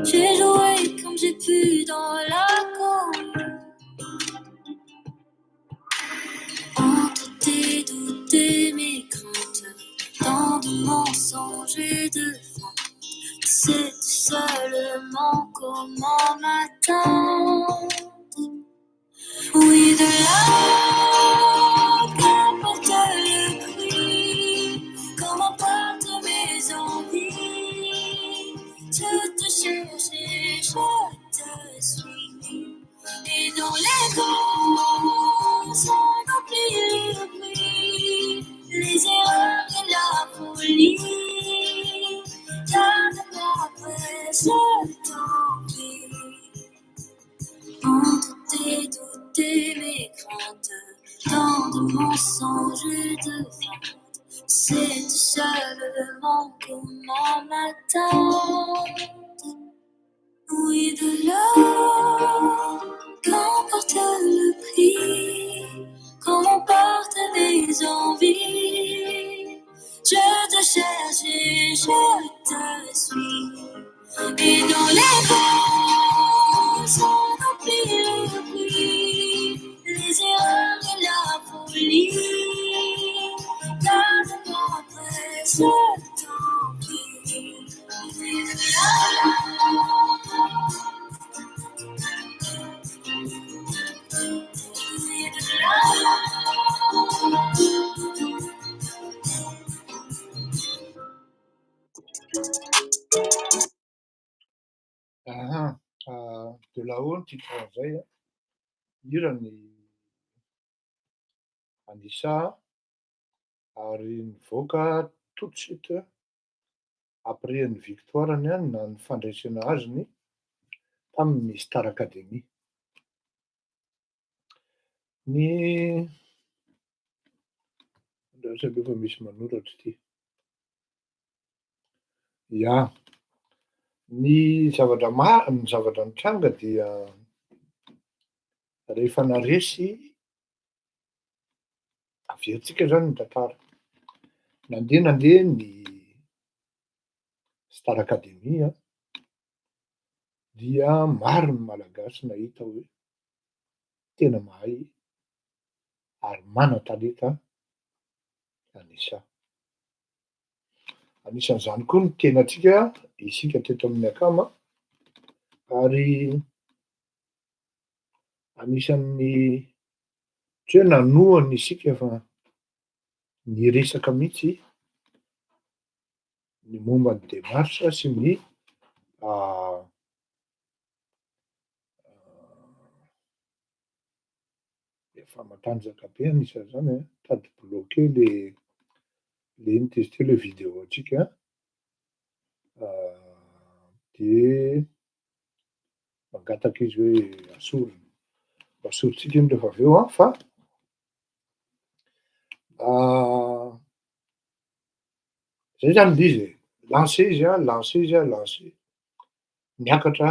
J'ai joué comme j'ai pu dans la cour. Entre tes doutes et mes craintes, tant de mensonges et de feintes, c'est seulement comment m'attendre. Oui, de là, qu'importe le prix, comment portent mes envies. Je te cherche et je te suis. Et dans les grands remplis le bruit, les erreurs et la folie. Garde-moi près, je t'en prie. Entre tes doutes et mes craintes, tant de mensonges et de feintes, c'est seulement comment m'attendre. Oui, de là, qu'emporte le prix, comment porte mes envies. Je te cherche et je te suis. Et dans les vents sont remplis le bruit, les erreurs et la folie. Garde-moi près, je t'en prie. Et de De là-haut ny titre zay a, hira ny Anisa ary nivoaka tout de suite après ny victoirany a na ny fandraisana azy ny tamin'ny Star Academy. Ny lasa aloha misy manoratra ity. Ia, ny zavatra nitranga dia rehefa naresy averintsika zany ny tantara. Nandeha ny Star Academy a, dia maro ny malagasy nahita hoe tena mahay ary manan-talenta Anisa. Anisan'izany koa ny tenatsika isika teto amin'ny akama, ary anisan'ny tsy hoe nanohana isika fa niresaka mihitsy ny momba ny démarche sy ny efa matanjaka be anisan'izany a, tady bloqué le ino ty izy ty le vidéo antsika, de mangataka izy hoe asorintsika iny rehefa avy eo a, fa zay zany l'izy e, lancé izy, niakatra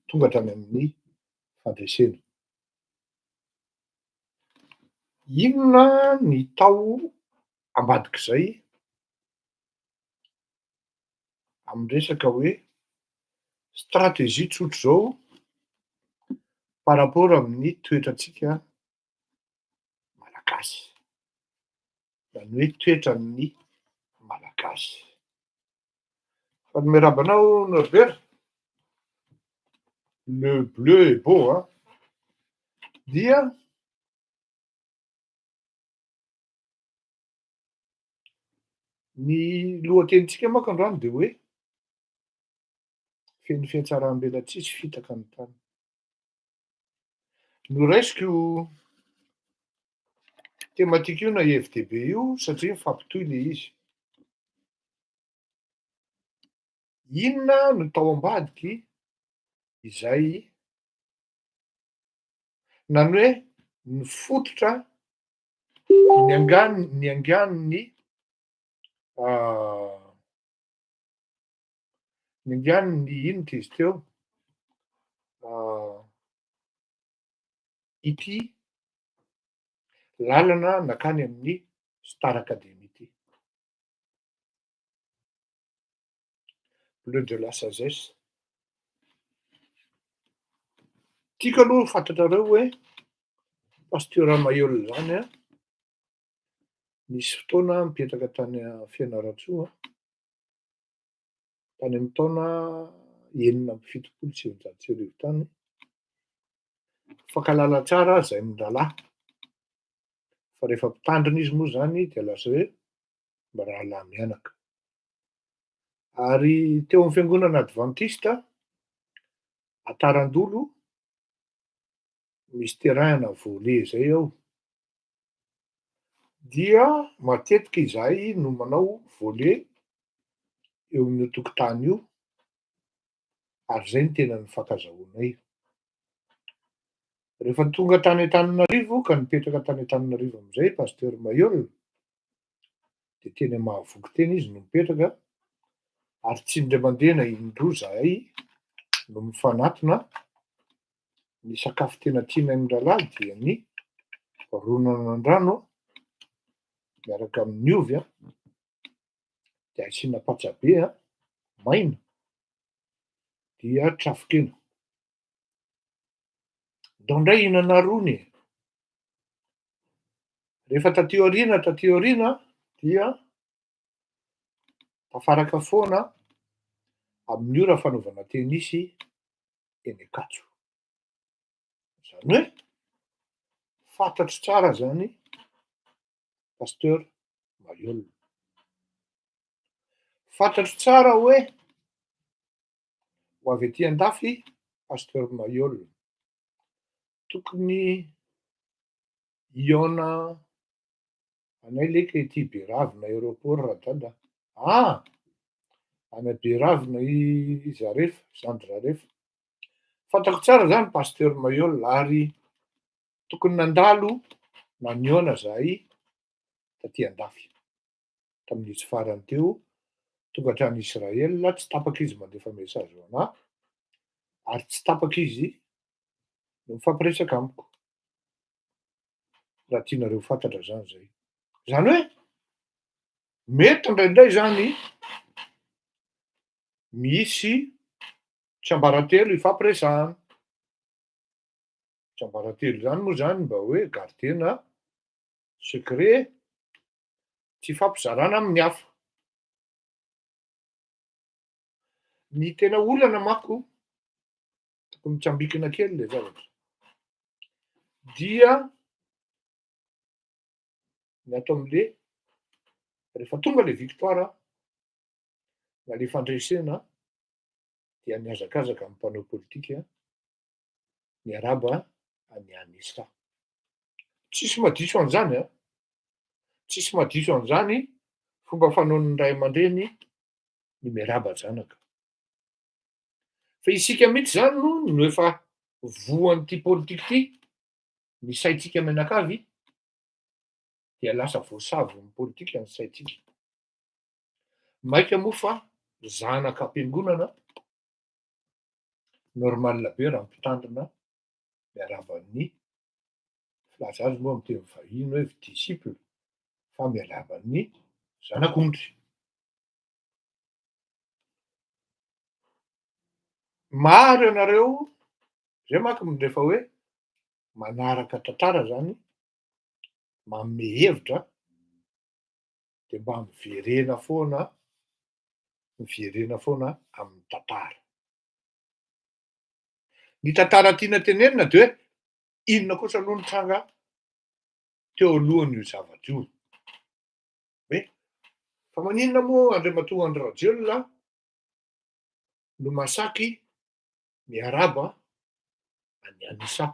tonga hatrany amin'ny fandresena. Inona ny tao ambadik'izay am'resaka hoe stratégie tsotra zao par rapport amin'ny toetrantsika malagasy, zany hoe toetran'ny malagasy. Fa ny miarahaba anao Norbert, le bleu est beau hein, dia ny lohatenintsika manko androany de hoe feno fiatsaram-bela tsisy fitaka ny tany. Noraisiko tematika io na FDB io satria mifampitohy le izy. Inona no tao ambadiky izay nany hoe nifototra niangan'ny ino ty izy teo, ity lalana nakany amin'ny Star Academy ity. Bleu de la sagesse, Tiako aloha fantatrareo hoe Pasteur Maheula zany a, nisy fotoana mipetraka tany Fianarantsoa, tany amin'ny taona 1977 tany. Fankalala tsara zahay mindralahy, fa rehefa mpitandrina izy moa zany de lasa hoe mba rahalahy mianaka. Ary teo amin'ny fiangonana Adventista Antarandolo, misy terrain-na volley zay ao. Dia matetika izahay no manao volley eo amin'io tokotany io, ary zay no tena nifankazahoanay. Rehefa tonga tany Antananarivo ka nipetraka tany Antananarivo am'zay Pasteur Maheula, de teny Mahavoky teny izy no mipetraka, ary tsy indray mandeha na indroa zahay no mifanatona. Ny sakafo tena tianay mindralahy dia ny rononandrano miaraka amin'ny ovy a, de asiana patsa be a, maina, dia trafon-kena. Ndraindray ihinana rony. Rehefa taty aoriana dia tafaraka foana amin'ny ora fanaovana tenisy eny Ankatso. Zany hoe fantatro tsara zany Pasteur Maheula. Fantatro tsara hoe ho avy aty andafy Pasteur Maheula. Tokony hiaona anay leka ety Beravina aéroport radala. Any Beravina izy arefa, zandry Rarefa. Fantako tsara zany Pasteur Maheula ary tokony nandalo na niaona zahay taty andafy. Tamin'izy farany teo tonga hatrany Israel, tsy tapaka izy mandefa mesazy ho anahy, ary tsy tapaka izy no mifampiresaka amiko. Raha tianareo fantatra zany zay. Zany hoe mety ndraindray zany misy tsiambaratelo ifampiresahana. Tsiambaratelo zany moa zany mba hoe gardien na secret tsy hifampizarana amin'ny hafa. Ny tena olana manko, tokony mitsambikina kely le zavatra, dia ny ato am'le rehefa tonga le victoire na le fandresena dia mihazakazaka amin'ny mpanao politika miarahaba any Anisa. Tsisy mahadiso an'zany a, tsisy mahadiso an'zany fomba fanaon'ny ray aman-dreny ny miarahaba janaka. Fa isika mihitsy zany no efa voan'ity politika ity, ny saitsika menakavy, dia lasa voasavon'ny politika ny saitsika. Maika moa fa zanaka am-piangonana normal be raha mpitandrina miarahaba amin'ny, filaza azy moa am'teny vahiny hoe disciple, fa miarahaba amin'ny zanak'ondry. Maro ianareo zay manko rehefa hoe manaraka tantara zany, manome hevitra, de mba miverena foana amin'ny tantara. Ny tantara tiana tenenina de hoe inona kosa aloha nitranga teo alohan'io zavatra io. Hoe fa maninona moa andriamatoa Andry Rajoelina no masaky miarahaba any Anisa.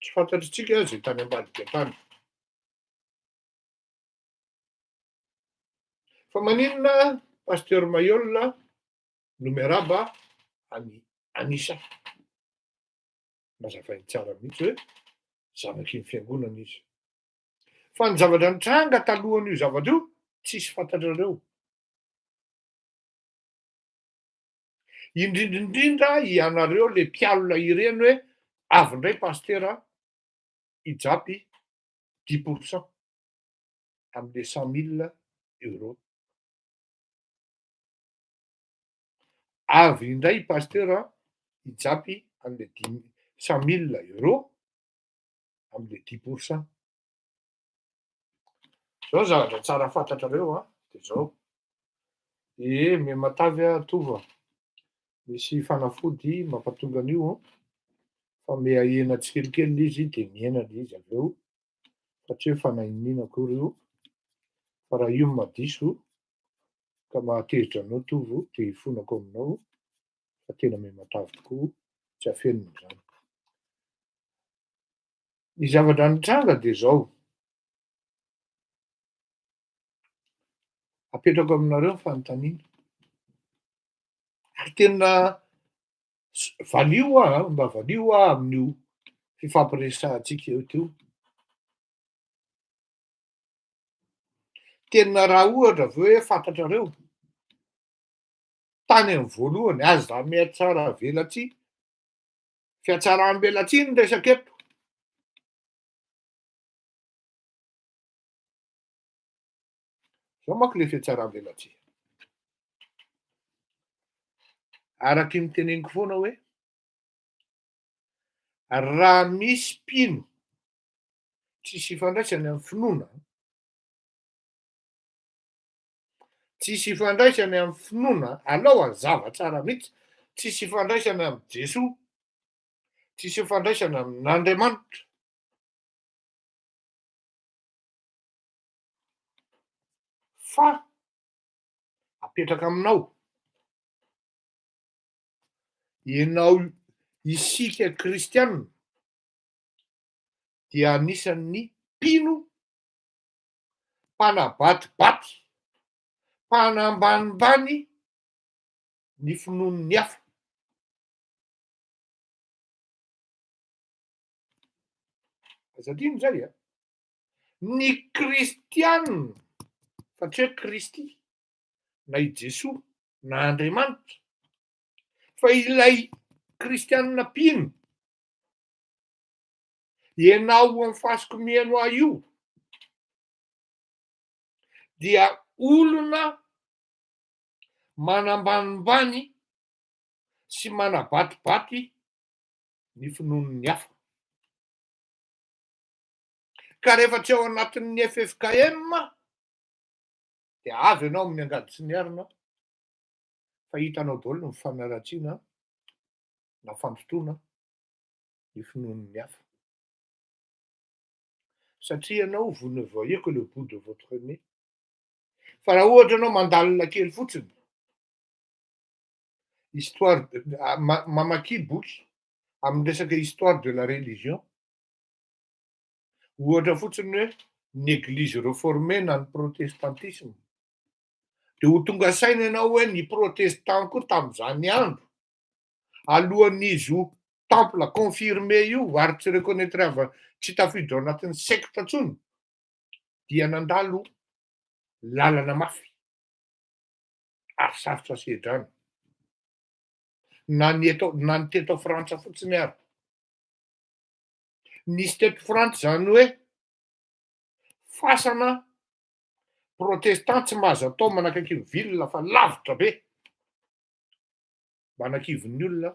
Tsy fantatritsika zay tany ambadika tany. Fa maninona Pasteur Maheula no miarahaba any Anisa. Mazavainy tsara mihitsy hoe zavaky ny fiangonana izy. Fa ny zavatra nitranga talohan'io zavatra io tsisy fantatrareo. Indrindrindrindra ianareo le mpialona ireny hoe avy indray Pasteur hijapy 10% am'le 100 000 €. Avy indray Pasteur hijapy an'le 100 000 € am'le 10%. Zao zavatra tsara fantatrareo de zao. Matavy tova. Misy fanafody mampatonga an'io fa mihahena tsikelikely izy de mihenana izy aveo, fa tsy hoe fanahinina akory io, fa raha io madiso ka mahatezitra anao tovo de hifonako aminao fa tena matavy tokoa, tsy afenina zany. Ny zavatra nitranga de zao. Apetrako aminareo ny fanontaniana. Ary tena mba valio amin'io fifampiresahantsika eto. Tena raha ohatra hoe fantatrareo tany amin'ny voalohany aza mihatsara velatsihy, fiatsaram-belatsihy no resaka eto. Zao manko le fiatsaram-belatsihy. Araky ny teneniko foana hoe raha misy mpino tsisy ifandraisany amin'ny finoana, tsisy ifandraisany amin'ny finoana, alao hazava tsara mihitsy, tsisy ifandraisany amin'ny Jesoa, tsisy ifandraisany amin'Andriamanitra, fa apetraka aminao, ianao isika kristianina dia anisan'ny mpino mpanabatibaty, mpanambanimbany ny finoan'ny hafa. Aza adino zay ny kristianina, fa tsy hoe Kristy na i Jesoa na Andriamanitra, fa ilay kristianina mpino ianao amin'ny fasikomiano ahy io dia olona manambanimbany sy manabatibaty ny finoan'ny hafa. Ka rehefa tsy ao anatin'ny FFKM de avy ianao amin'ny angady sy ny arina fa hitanao daholo ny fanaratsiana na fandotoana ny finoan'ny hafa. Satria ianao vous ne voyez que le bout de votre nez. Fa raha ohatra ianao mandalina kely fotsiny, histoire mamaky boky amin'ny resaka histoire de la religion, ohatra fotsiny hoe ny église réformée na ny protestantisme, de ho tonga saina ianao hoe ny protestant koa tamin'izany andro, alohan'izy ho temple confirmé io ary tsy reconnaître tsy tafiditra ao anatin'ny secte intsony, dia nandalo lalana mafy ary sarotra sedrany. Na ny teto Frantsa fotsiny ary. Nisy teto Frantsa zany hoe fasana protestant tsy mahazo atao manakaiky ny ville fa lavitra be mba hanakivon'ny olona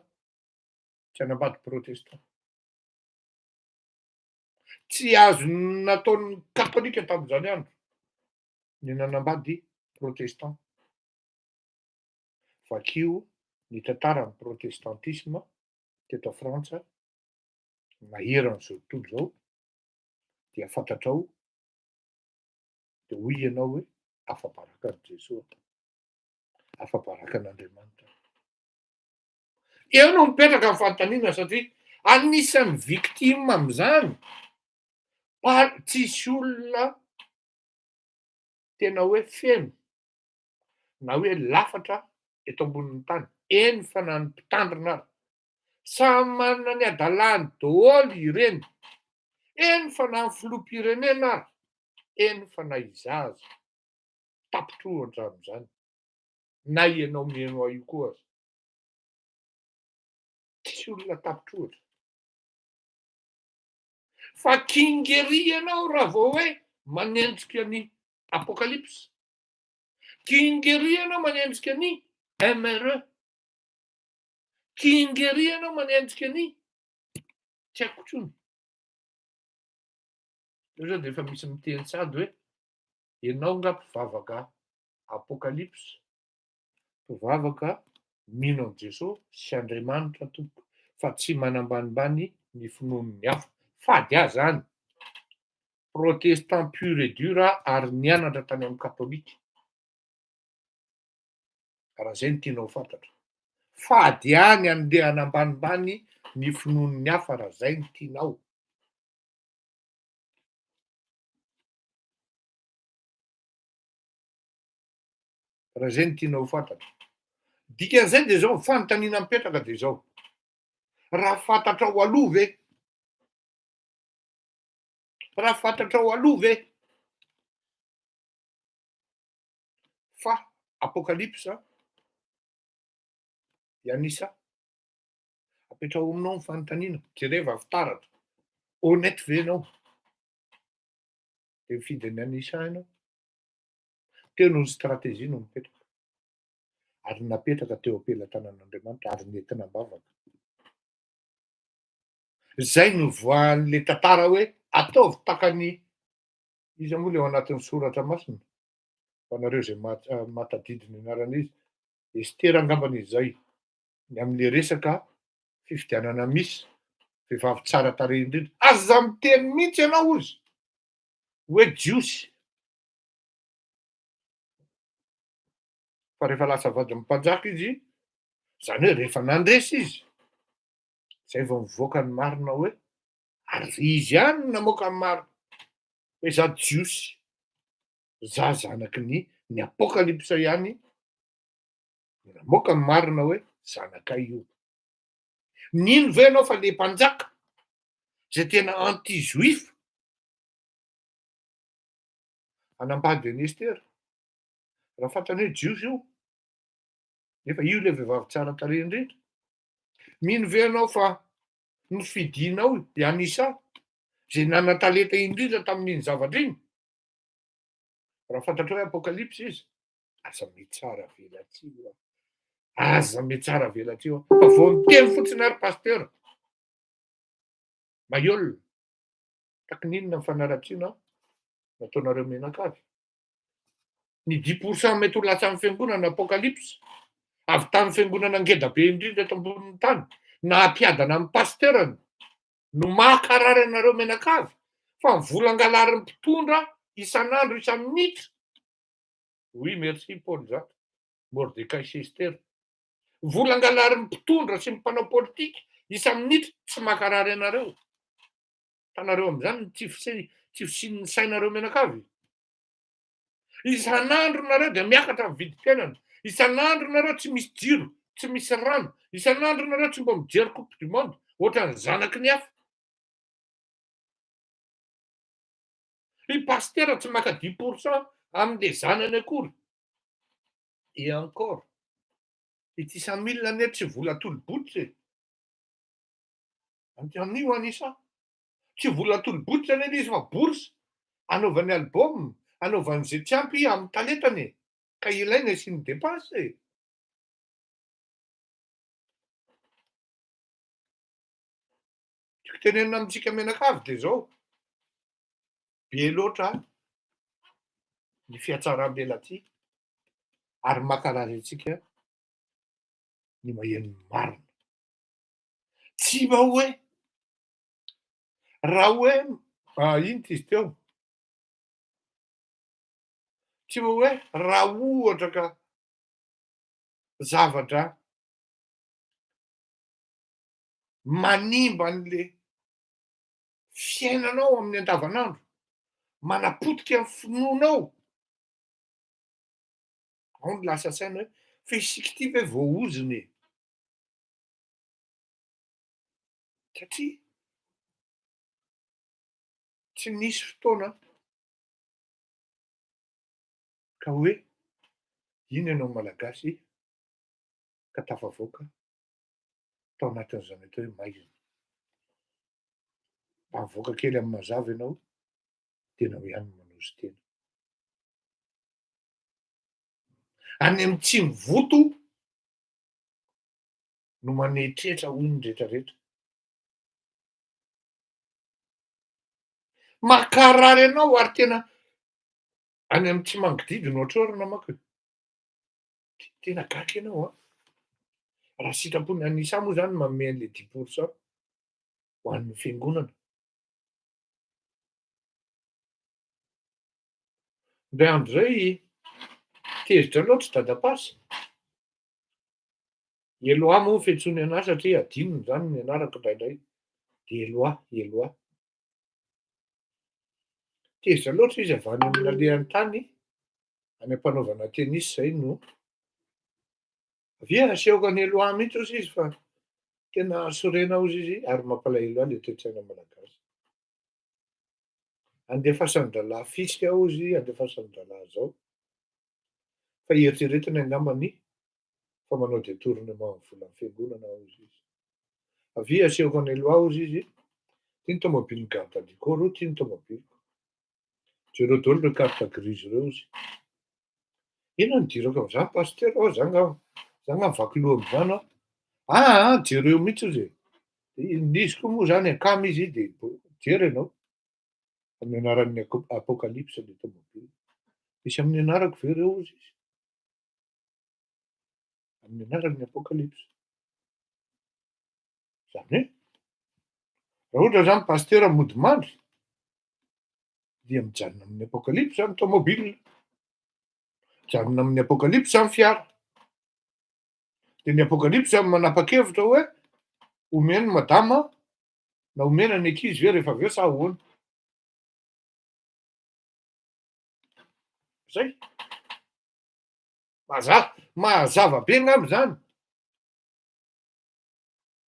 tsy hanambady protestant. Tsy azo nataon'ny katolika tamin'izany andro ny nanambady protestant. Vakio ny tantaran'ny protestantisme teto Frantsa maheran'izao tontolo zao dia fantatrao de hoy ianao hoe afa-baraka an'i Jesoa, afa-baraka an'Andriamanitra. Eo no mipetraka ny fanontaniana satria anisan'ny victime amin'izany tsisy olona tena hoe feno na hoe lafatra eto ambonin'ny tany. Eny fa na ny mpitandrina ary samy manana ny adalany daholo ireny. Eny fa na ny filoham-pirenena ary, eny fa na izaza tapitro amin'izany, na ianao mihaino ahy io koa aza. Tsisy olona tapitro. Fa kingery ianao raha vao hoe manenjika ny apokalypsy, kingery ianao manenjika ny MRE, Kingery ianao manenjika any, tsy haiko intsony. Io zao de efa misy miteny sady hoe ianao nga mpivavaka apokalypsy, mpivavaka mino an' Jesosy sy Andriamanitra tompoko, fa tsy manambanimbany ny finoan'ny hafa. Fady ahy zany, protestant pur et dur ary nianatra tany amin'ny katôlika. Raha zay no tianao fantatra. Fady ahy ny andeha hanambanimbany ny finoan'ny hafa raha zay no tianao. Raha zay no tianao fantatra. Dikan'izay de zao fanontaniana mipetraka de zao. Raha fantatrao aloha ve? Raha fantatrao aloha ve? Fa apokalypsa Ianisa, apetrao aminao ny fanontaniana, jereva fitaratra. Honnête ve ianao? De mifidy ny Anisa ianao. Teo no ny stratégie no mipetraka. Ary napetraka teo ampelantanan'Andriamanitra ary nentina bavaka. Zay no voan'le tantara hoe ataovy takany, iza moa le ao anatin'ny soratra masina, ho anareo zay matadidy ny anaran'izy, Estera angambany izay, ny am'le resaka fifidianana misy vehivavy tsara tarehy indrindra. Aza miteny mihitsy ianao ozy hoe jiosy, fa rehefa lasa vady am'mpanjaka izy, zany hoe rehefa nandresy izy, zay vao mivoaka ny marina hoe ary izy ihany no namoaka ny marina hoe za jiosy, za zanaky ny apokalypsa ihany no namoaka ny marina hoe zanakay io. Nino ve ianao fa le mpanjaka zay tena anti juif anambady an'i Estera, raha fantany hoe jiosy io, nefa io le vehivavy tsara tarehy indrindra. Mino ve ianao fa nofidinao i Anisa zay nana-talenta indrindra tamin'iny zavatra iny? Raha fantatra hoe apokalypsy izy, aza mitsara velatsio aho. Aza mitsara velatsio aho. Fa vao miteny fotsiny ary pasteur, Mayol, taky ninona ny fanaratsiana nataonareo menakavy? Ny 10% mety ho lasa amin'ny fiangonana apokalypsy, avy tamin'ny fiangonana ngeda be indrindra eto ambonin'ny tany, na ampiadana amin'ny pasteurany, no mahakarary anareo menakavy, fa mivolangalary ny mpitondra isan'andro isan'ny minitra. Oui, merci Paul Jacques, Mordecai sy Esther. Volangalary ny mpitondra sy ny mpanao politika isan'ny minitra tsy mahakarary anareo. Tanareo am'zany tsy fisian'ny sainareo menakavy. Isan'andro nareo de miakatra amin'ny vidim-piainana, isan'andro nareo tsy misy jiro, tsy misy rano, isan'andro nareo tsy mba mijery coupe du monde ohatran'ny zanaky ny hafa. I paster tsy maka 10% am'le zanany akory. Et encore, ity 100 000 aneto tsy vola tolo-botsy e. Antion'io Anisa, tsy vola tolo-botsy aneto izy fa bourse, anaovany album, anaovany zay tsy ampy amin'ny talentany, ka ilainy asiany dépense e. Tiako tenenina amintsika menakavy de zao, be loatra ny fiatsaram-belatsy ary makarary antsika ny maheno marina. Tsy mba hoe raha hoe ino ty izy teo, tsy mba hoe raha ohatra ka zavatra manimba an'le fiainanao amin'ny andavanandro, manapotika ny finoanao, ao no lasa saina hoe fa isika ity ve voaozony e? Satria tsy nisy fotoana ka hoe ino ianao malagasy ka tafavoaka tao anatin'izany atao hoe maizina. Mba mivoaka kely amin'ny mazava ianao, tena ho ihany no manozy tena. Any amin'ny tsimo voto no manetretra hoy ny rehetrarehetra. Makarary anao ary tena any amin'ny tsy mangididy no ohatrorina manko e. Tena gaga ianao a. Raha sitrapony an'isa moa zany manome an'le 10% ho an'ny fiangonana. Indray andro zay tezitra loatra dadapasy. Eloa moa fiantsoany anazy satria adinony zany ny anarako indraindray. De Eloa. Tezitra loatra izy avy any amin'ny alehan'ny tany, any am-panaovana tenisy zay no avia asehoko an'i Eloa mihitsy hozy izy fa tena sorena hozy izy ary mampalahelo ahy le toe-tsaina malagasy. Andefasany rahalahy fisika hozy, andefasany rahalahy zao. Fa ieritreretiny angambany fa manao détournement volan'ny fiangonana hozy izy. Avia asehoko an'i Eloa hozy izy, tiany tômôbilin'ny garde du corps io, tiany tômôbiliko. Jereo daholo reo carte grise reo hozy. Inona no dirako am'zany pasteur oh za angamba vaky loha am'zany aho. Jereo mihitsy hozy e. Izy koa moa zany akamo izy de jery ianao. Amin'ny anaran'ny apokalypse le tômôbily. Misy amin'ny anarako ve reo hozy izy? Amin'ny anaran'ny apokalypse. Zany hoe raha ohatra zany pasteur mody mandry dia mijanona amin'ny apokalypse zany tômôbily. Mijanona amin'ny apokalypse zany fiara. De ny apokalypse zany manapa-kevitra hoe omeny madama na omena ny ankizy ve rehefa aveo sa ahoana. Zay. Mazava be angamba zany.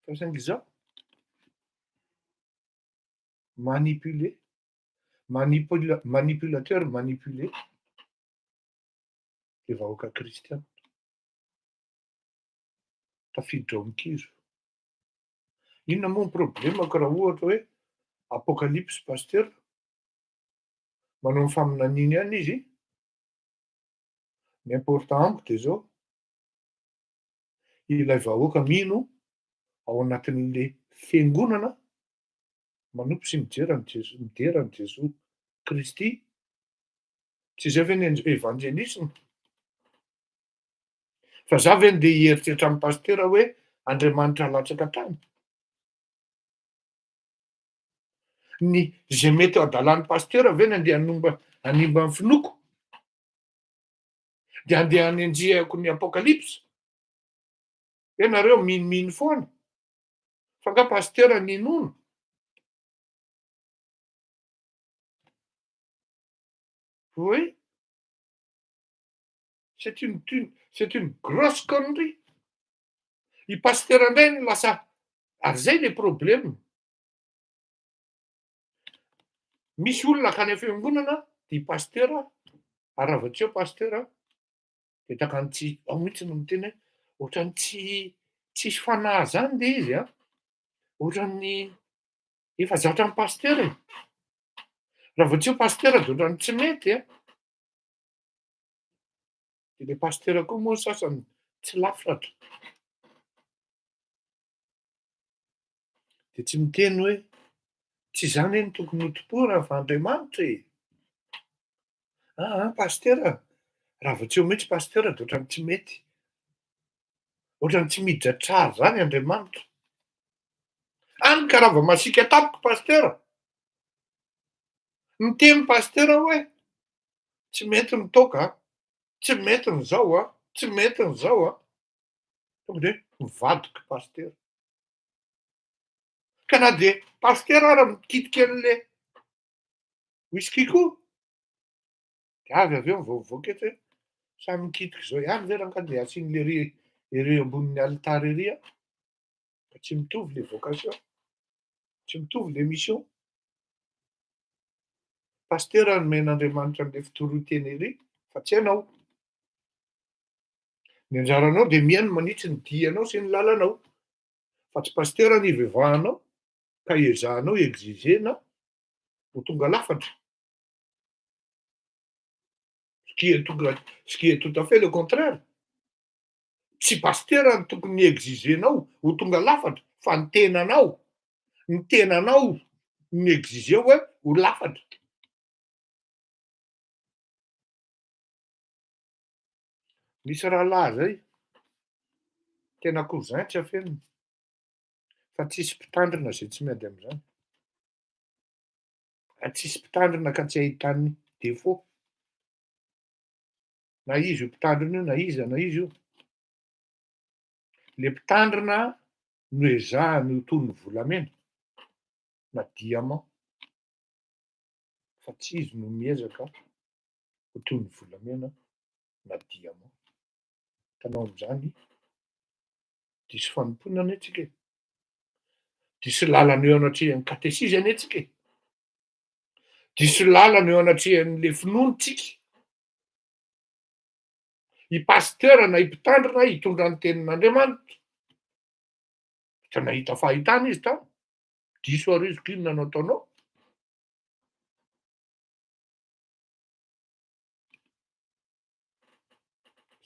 Fa saingy izao manipulateur manipulé le vahoaka kristiana. Tafiditra ao amin'kizo. Inona moa ny problemako raha ohatra hoe apokalypse pasteur? Manao ny faminaniana ihany izy. Ny important amiko de zao. Ilay vahoaka mino ao anatin'le fiangonana manompo sy midera an'i Jesosy Kristy. Tsy zay ve ny evanjelisma? Fa za ve nde hieritreritra amin'ny pasteur hoe Andriamanitra latsaka tany? Zay mety adalan'ny pasteur ve ny andeha hanimba ny finoko? De andeha hanenjehako ny apokalypse? Ianareo minomino foana. Fa nga pasteur ninono. Oui. C'est une grosse connerie. I pasteur indray no lasa ary zay le problème. Misy olona akany fiangonana dia pasteur ary raha vao tsy eo pasteur de takany tsy ao mihitsy no miteny hoe ohatrany tsisy fanahy zany le izy a. Ohatrany efa zatra ny pasteur e. Raha vao tsy eo pasteur de ohatrany tsy mety a. De le pasteur koa moa sasany tsy lafatra. De tsy miteny hoe tsy zany no tokony hotopoana fa Andriamanitra e. Pasteur raha vao tsy eo mihitsy pasteur de ohatrany tsy mety. Ohatrany tsy miditra tsara zany Andriamanitra. Hany ka raha vao masiaka tampoka pasteur. Miteny pasteur hoe tsy mety ny toaka, tsy mety ny zao, tsy mety ny zao. Tonga de mivadika pasteur. Ka na de pasteur ara mikitika an'le whisky koa. De avy aveo mivoavoaka eto hoe samy mikitika zao ihany ve raha de asian'le ery ambonin'ny alitara ery a. Fa tsy mitovy le vocation, tsy mitovy le mission. Pasteur nomen'Andriamanitra an'le fitoronteny ery fa tsy anao. Ny anjaranao de mihaino manitsy ny dianao sy ny lalanao. Fa tsy pasteur ny ivevahanao ka ezahanao exigena ho tonga lafatra. Ce qui est tout à fait le contraire. Tsy pasteur no tokony exigenao ho tonga lafatra fa ny tenanao ny exige hoe ho lafatra. Misy rahalahy zay tena cousin tsy afeniny fa tsisy mpitandrina zay tsy miady am'zany, tsisy mpitandrina ka tsy ahitany défaut, na izy io mpitandrina io na izy io. Le mpitandrina no ezahany ho toy ny volamena na diamant fa tsy izy no miezaka ho toy ny volamena na diamant. Tanao am'zany diso fanompoana anie tsika e, diso lalana eo anatrihan'ny katesizana anie tsika e, diso lalana eo anatrihan'le finonotsika. I pasteur na i mpitandrina hitondra ny tenin'Andriamanitra tsy nahita fahitana izy tao, diso arizoko inona no ataonao.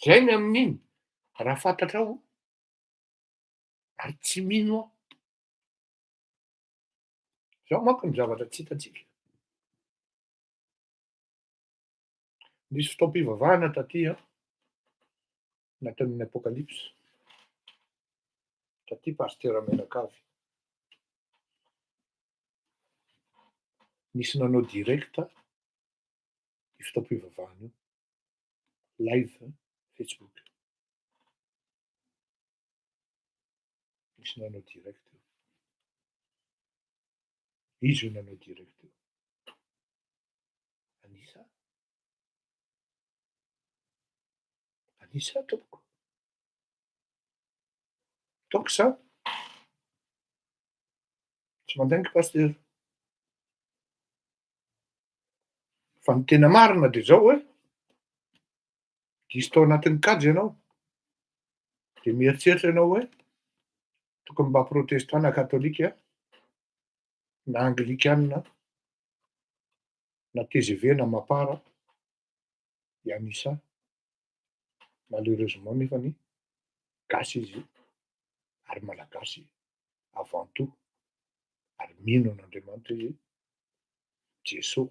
Zay ny amin'iny raha fantatrao ary tsy mino aho. Zao manko ny zavatra tsy hitatsika. Nisy fotoam-pivavahana taty anatin'ny apokalypse taty pasteur Menakavy. Nisy nanao direct i fotoam-pivavahana io, live Facebook. Nisy nanao direct io. Izy io nanao direct io. Anisa tompoko. Ataoko sa? Tsy mandainga pasteur. Fa ny tena marina de zao hoe diso tao anatin'ny kajy ianao de mieritreritra ianao hoe tokony mba protestant na katolika na anglikanina na TGV na Mapara ianisa. Malheureusement nefany gasy izy ary malagasy avant tout ary mino an'Andriamanitra izy Jeso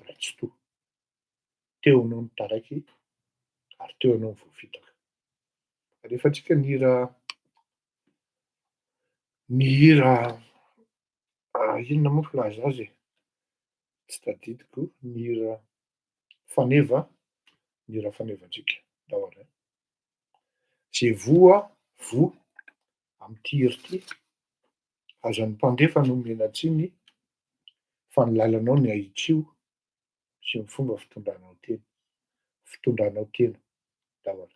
Ratsoto. Teo anao ny taraiky ary teo anao ny voafitaka. Rehefa tsika nihira inona moa filaza azy e, tsy tadidiko, nihira faneva fanevantsika daholo. Zay voa vo am'ty hery ty azon'ny mpandefa no omena tsiny fa ny lalanao ny ahitsio sy ny fomba fitondranao tena daholo.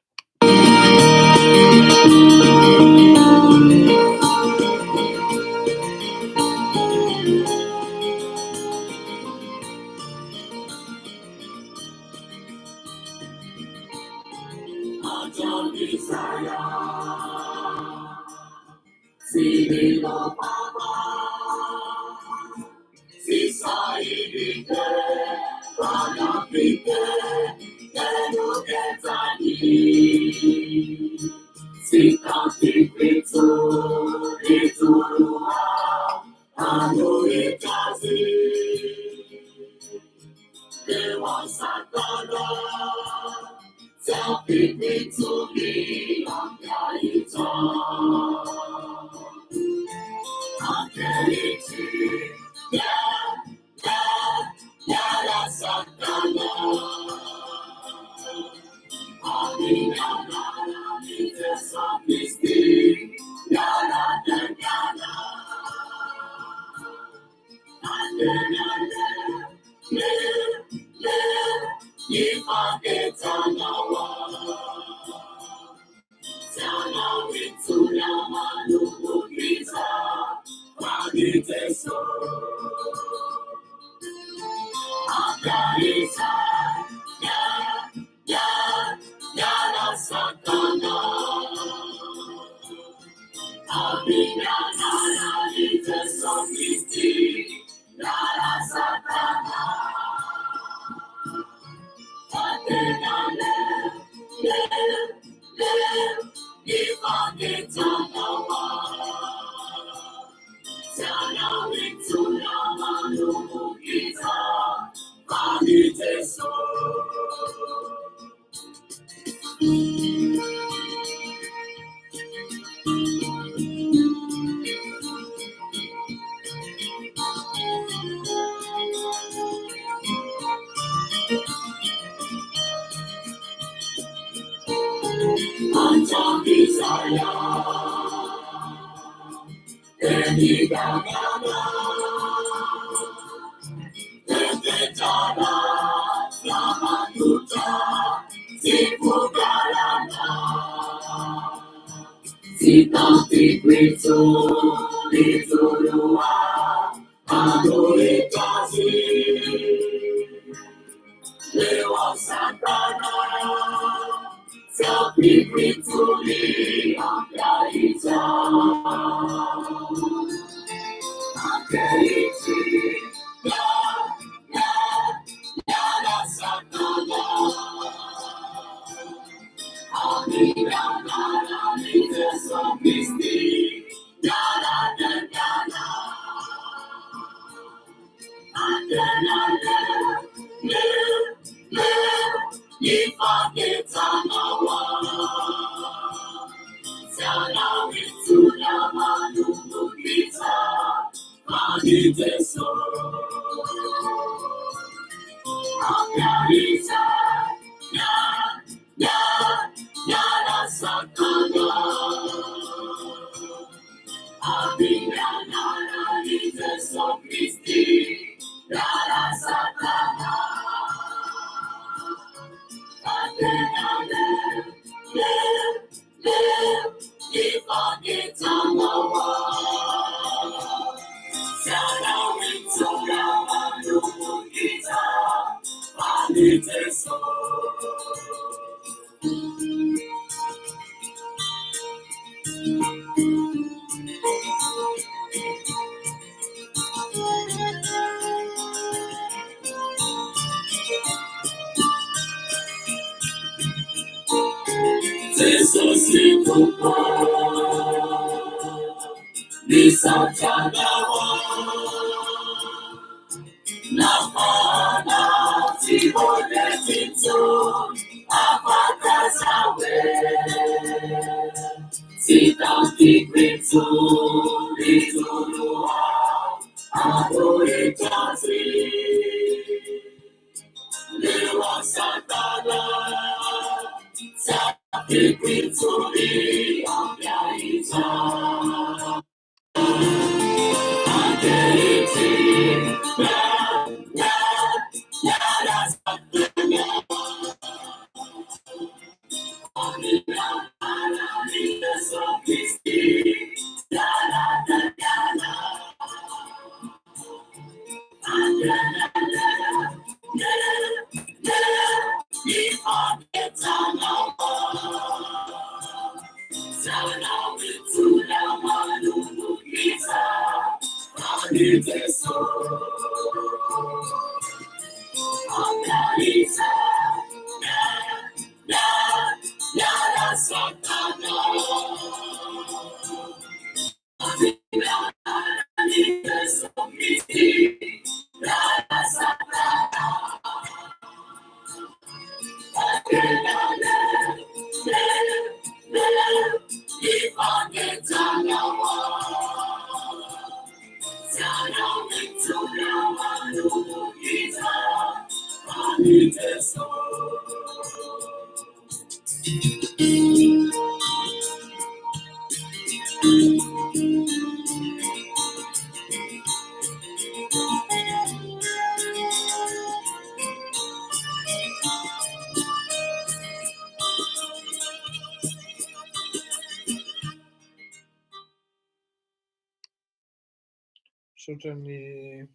Sotran'ny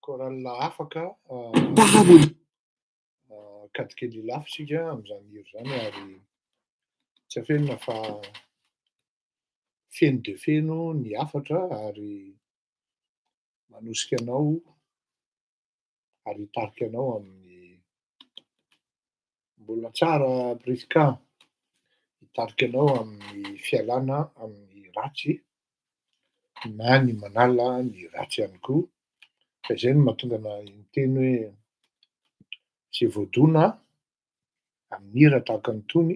koralina afaka kady kely lafitsika amin'izany hiro zany ary tsy afenina fa feno de feno ny hafatra ary manosika anao ary hitarika anao amin'ny mbola tsara brisika, hitarika anao amin'ny fialana amin'ny ratsy na ny manala ny ratsy ihany koa. Fa izay no mahatonga ana miteny hoe tsy voadona amin'ny hira tahaka an'itony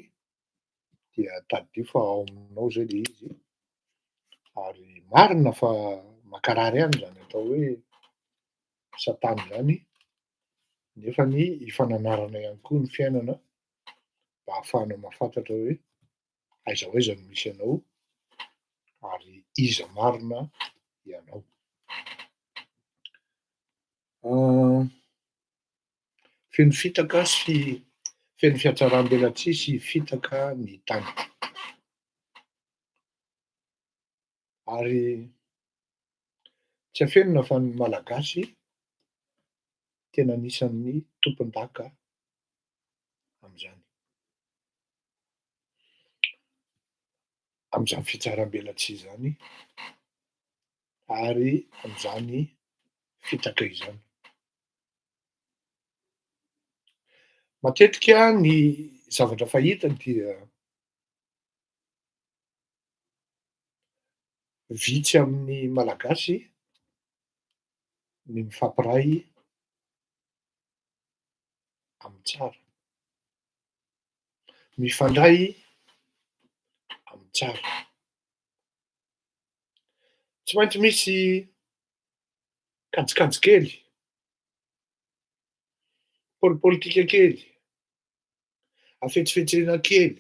dia taddio fa ao aminao zay le izy, ary marina fa mankarary ihany zany atao hoe satana zany, nefany hifananarana ihany koa ny fiainana mba ahafahanao mahafantatra hoe aiza ho aiza no misy anao ary iza marina ianao. Feno fitaka sy feno fiatsaram-belatsihy sy fitaka ny tany. Ary tsy afenona fa ny malagasy tena anisan'ny tompon-daka am'zany. Am'zany fiatsaram-belatsihy zany ary am'zany fitaka izany. Matetika ny zavatra fahita dia vitsy amin'ny malagasy ny mifampiray am'tsara, mifandray am'tsara. Tsy maintsy misy kajikajy kely, pôlipolitika kely, hafetsifetsena kely,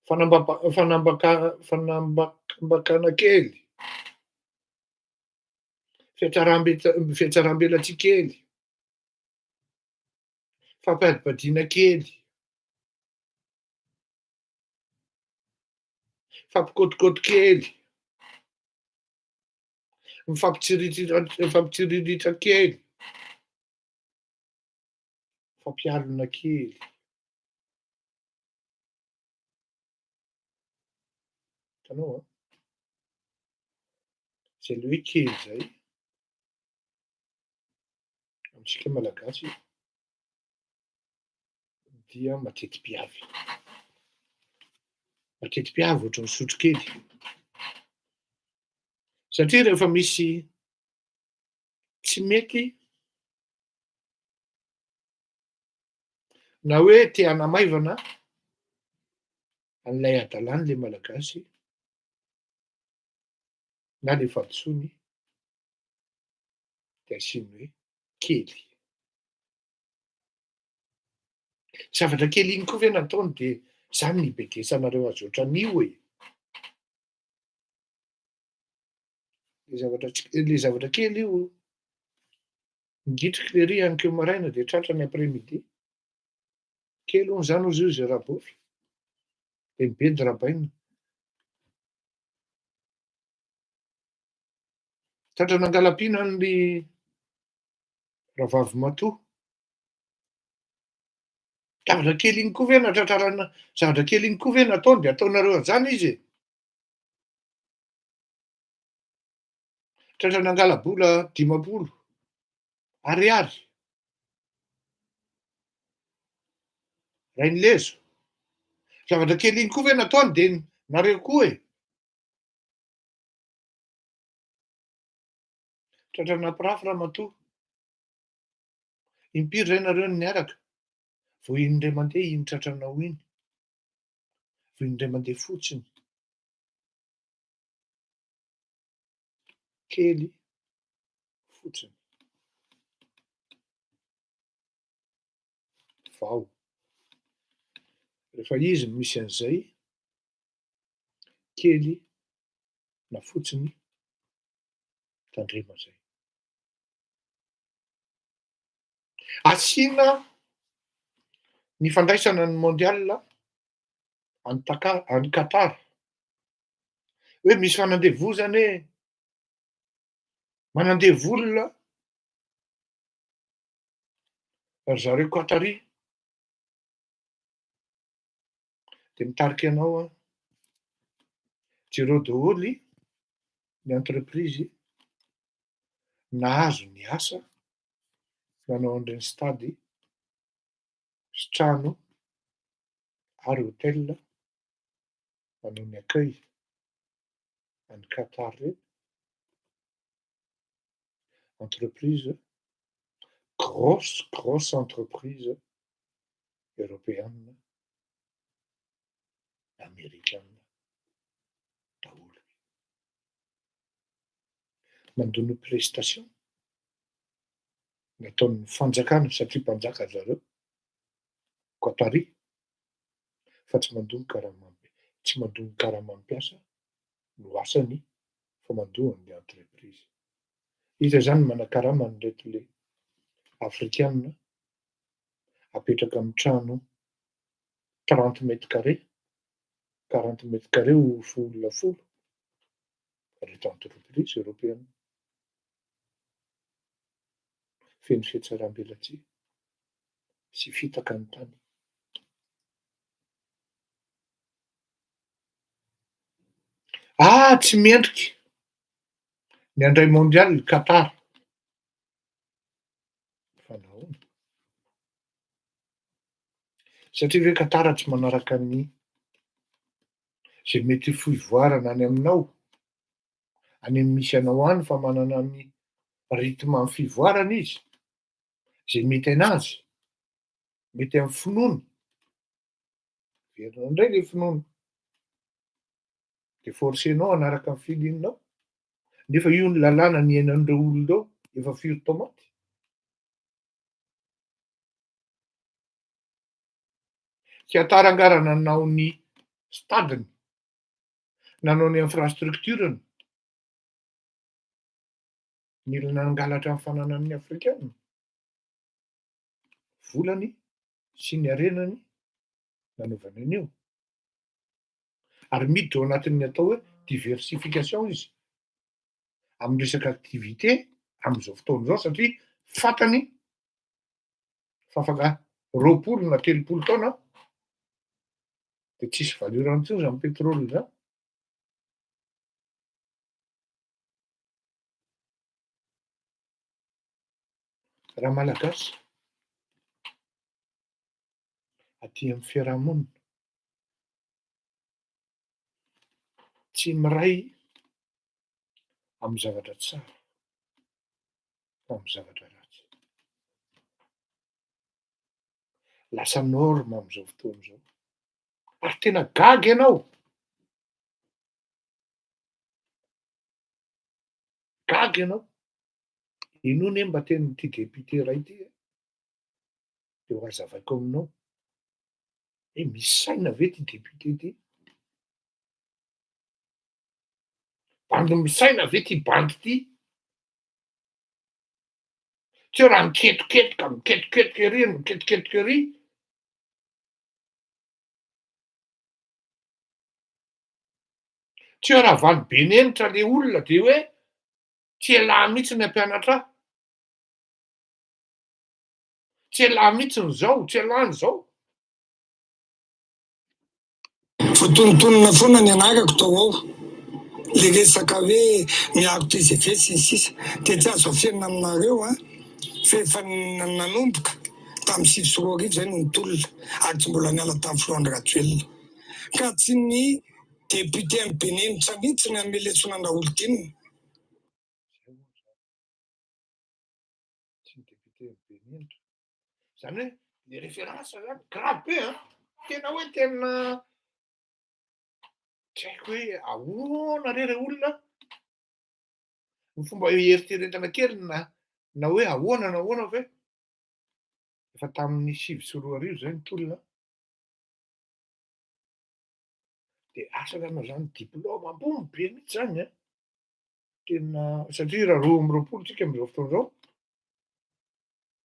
fanambakambakana kely, fiatsaram-belatsihy kely, fampihadimpadiana kely, fampikôtikôty kely, mifampitsiriritra kely, fampialina kely. Hitanao a? Zay le hoe kely zay amitsika malagasy dia mateti-piavy. Mateti-piavy ohatran'ny sotrokely. Satria rehefa misy tsy mety na hoe te hanamaivana an'lay adalany le malagasy na le fadisony de asiany hoe kely. Zavatra kely iny koa ve nataony de zany nibetesanareo azy ohatran'io e. Le zavatra kely io mingitriky le ry hanikeo maraina de tratrany après-midi. Kely hono zany ozy io zay rabôfy, de mibedy rabaina. Tratrany angalam-piana ny ravavy matoa. Zavatra kely iny koa ve natratrarana, zavatra kely iny koa ve nataony de ataonareo an'zany izy e. Tratrany angala-bola 50 ariary, ray ny lezo. Zavatra kely iny koa ve nataony de nareo koa e. Tratrany nampirafy ramatoa. Impiry ray nareo no niaraka? Vao iny indray mandeha iny tratranao iny. Vao iny indray mandeha fotsiny. Kely fotsiny. Vao. Rehefa izy no misy an'zay, kely na fotsiny tandrema zay. Asiana ny fandraisana ny mondial any Qatar. Hoe misy fanandevozana hoe manandevolona ry zareo qataria de mitariky anao a. Jereo dahôly ny entreprise nahazo ny asa nanao an'ireny stady sy trano ary hôtel manao ny accueil any Qatar reny. Entreprise, grosse entreprise européenne, américaine daholo. Mandono prestation nataon'ny fanjakana satria mpanjaka ry zareo qataria fa tsy mandono karaha mampiasa no asany famandoan'ny entreprise. Izy zany manakarama nreto le afrikanina apetraka amin'ny trano 30 mètres carrés, 40 mètres carrés ho olona folo, reto entreprise européenne. Feno fiatsaram-belatsia sy fitaka ny tany. Tsy mendrika ny andray mondialy Qatar. Fa nahoana? Satria hoe Qatar tsy manaraka ny zay mety fivoarana any aminao, any amin'ny misy anao any fa manana ny rythme amin'ny fivoarana izy, zay mety anazy, mety amin'ny finoana. Herinao indray le finoana. De forcenao hanaraka ny filianao. Nefa io ny lalàna ny iainan'ireo olona reo efa firy tomaty. Qatar angarana nanao ny stadiny, nanao ny infrastructureny, mila nangalatra ny fananan'ny afrikanina. Volany sy ny arenany nanaovana an'io. Ary miditra ao anatin'ny atao hoe diversification izy amin'ny resaka activité amin'izao fotoana izao, satria fantany fa afaka 20 na 30 taona de tsisy valeur intsony zany pétrole zany. Raha malagasy aty amin'ny fiarahamonina tsy miray amin'ny zavatra tsara fa amin'ny zavatra ratsy. Lasa norme amin'izao fotoana izao. Ary tena gaga ianao. Gaga ianao. Ino ne mba tenin'ity député ray ity? De ho hazavaiko aminao. Misy saina ve ty député ty? Bandy misaina ve ty bandy ty? Tsy raha miketoketoka ery, miketoketoka ery. Tsy raha valy benenitra le olona de hoe tsy ialahy mihitsy ny ampianatra. Tsy ialahy mihitsy ny zao, tsy ialahy ny zao. Fotontonona foana ny anarako tao ao. Le resaka hoe miaro TGV sy ny sisa de tsy azo afiana aminareo fa efa nanomboka tamin'ny 6 sy 4 arivo zay no nitolona ary tsy mbola niala tamin'ny Filoandry Rajoelina. Ka tsy ny député amin'ny benenitra mihitsy ny ameletsonana olon-tianina. Tsy ny député amin'ny benenitra. Zany hoe ny référence zany grave be tena hoe tena tsy haiko hoe ahoana re olona ny fomba ieritreretana kely na hoe ahoana ve efa tamin'ny 5 sy 4 arivo zay nitolona. De asa ranao zany diplôma ambony be mihitsy zany tena satria raha 12 tsika amin'izao fotoana izao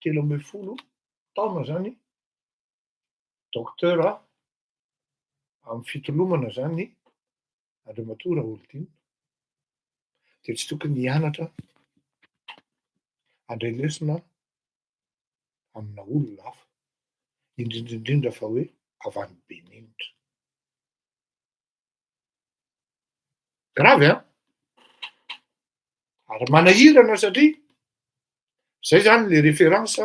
13 taona zany docteur amin'ny fitolomana zany andriamatoa Raholdina. De tsy tokony hianatra handray lesona amina olona hafa, indrindrindrindra fa hoe avy any benenitra. Gravy ary manahirana satria zay zany le référence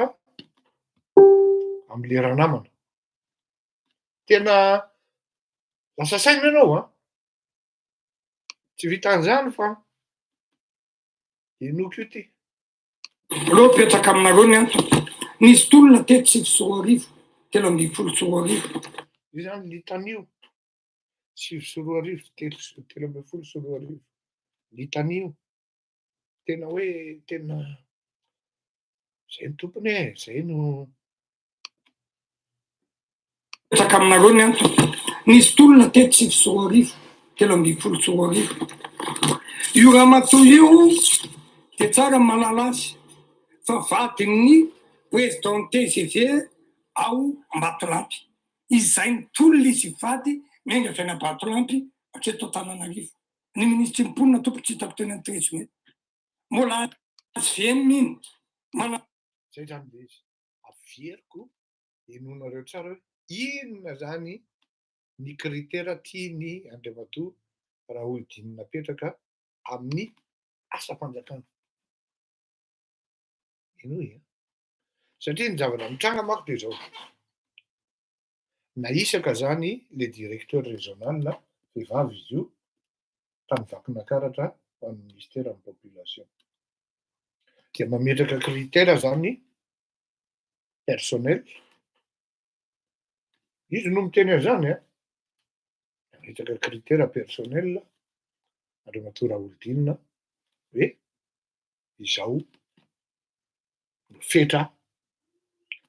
am'le raha namana. Tena lasa saina ianao tsy vitan'izany fa inoako io ty. Aleo petraka aminareo ny antony. Nisy tolona teto 6 sy 4 arivo, 13 sy 4 arivo. Io zany litanio 6 sy 4 arivo, 13 sy 4 arivo. Litanio. Tena hoe tena zay ny tompony zay no petraka aminareo ny antony. Nisy tolona teto 6 sy 4 arivo, 3:30. Io Ramatoa io de tsara malala azy fa vadin'ny président TGV ao Ambatolampy. Izy zay ny tolona izy vady miainga avy any Ambatolampy hatreto Antananarivo. Ny ministry ny mponina tompo tsy hitako teny amin'ny 13 mai. Mbola azy veny mino zay zany le izy averiko enonareo tsara hoe inona zany ny critera tiany Andriamatoa Raholdina napetraka amin'ny asa-panjakana. Ino e? Satria ny zavatra mitranga manko de zao. Naisaka zany le directeur régional vehivavy izy io tany Vakinankaratra ho an'ny ministère amin'ny population. Dia mametraka critera zany personnel. Izy no miteny an'izany a. Mametraka critera personnel Andriamatoa Raholdina hoe izao fetra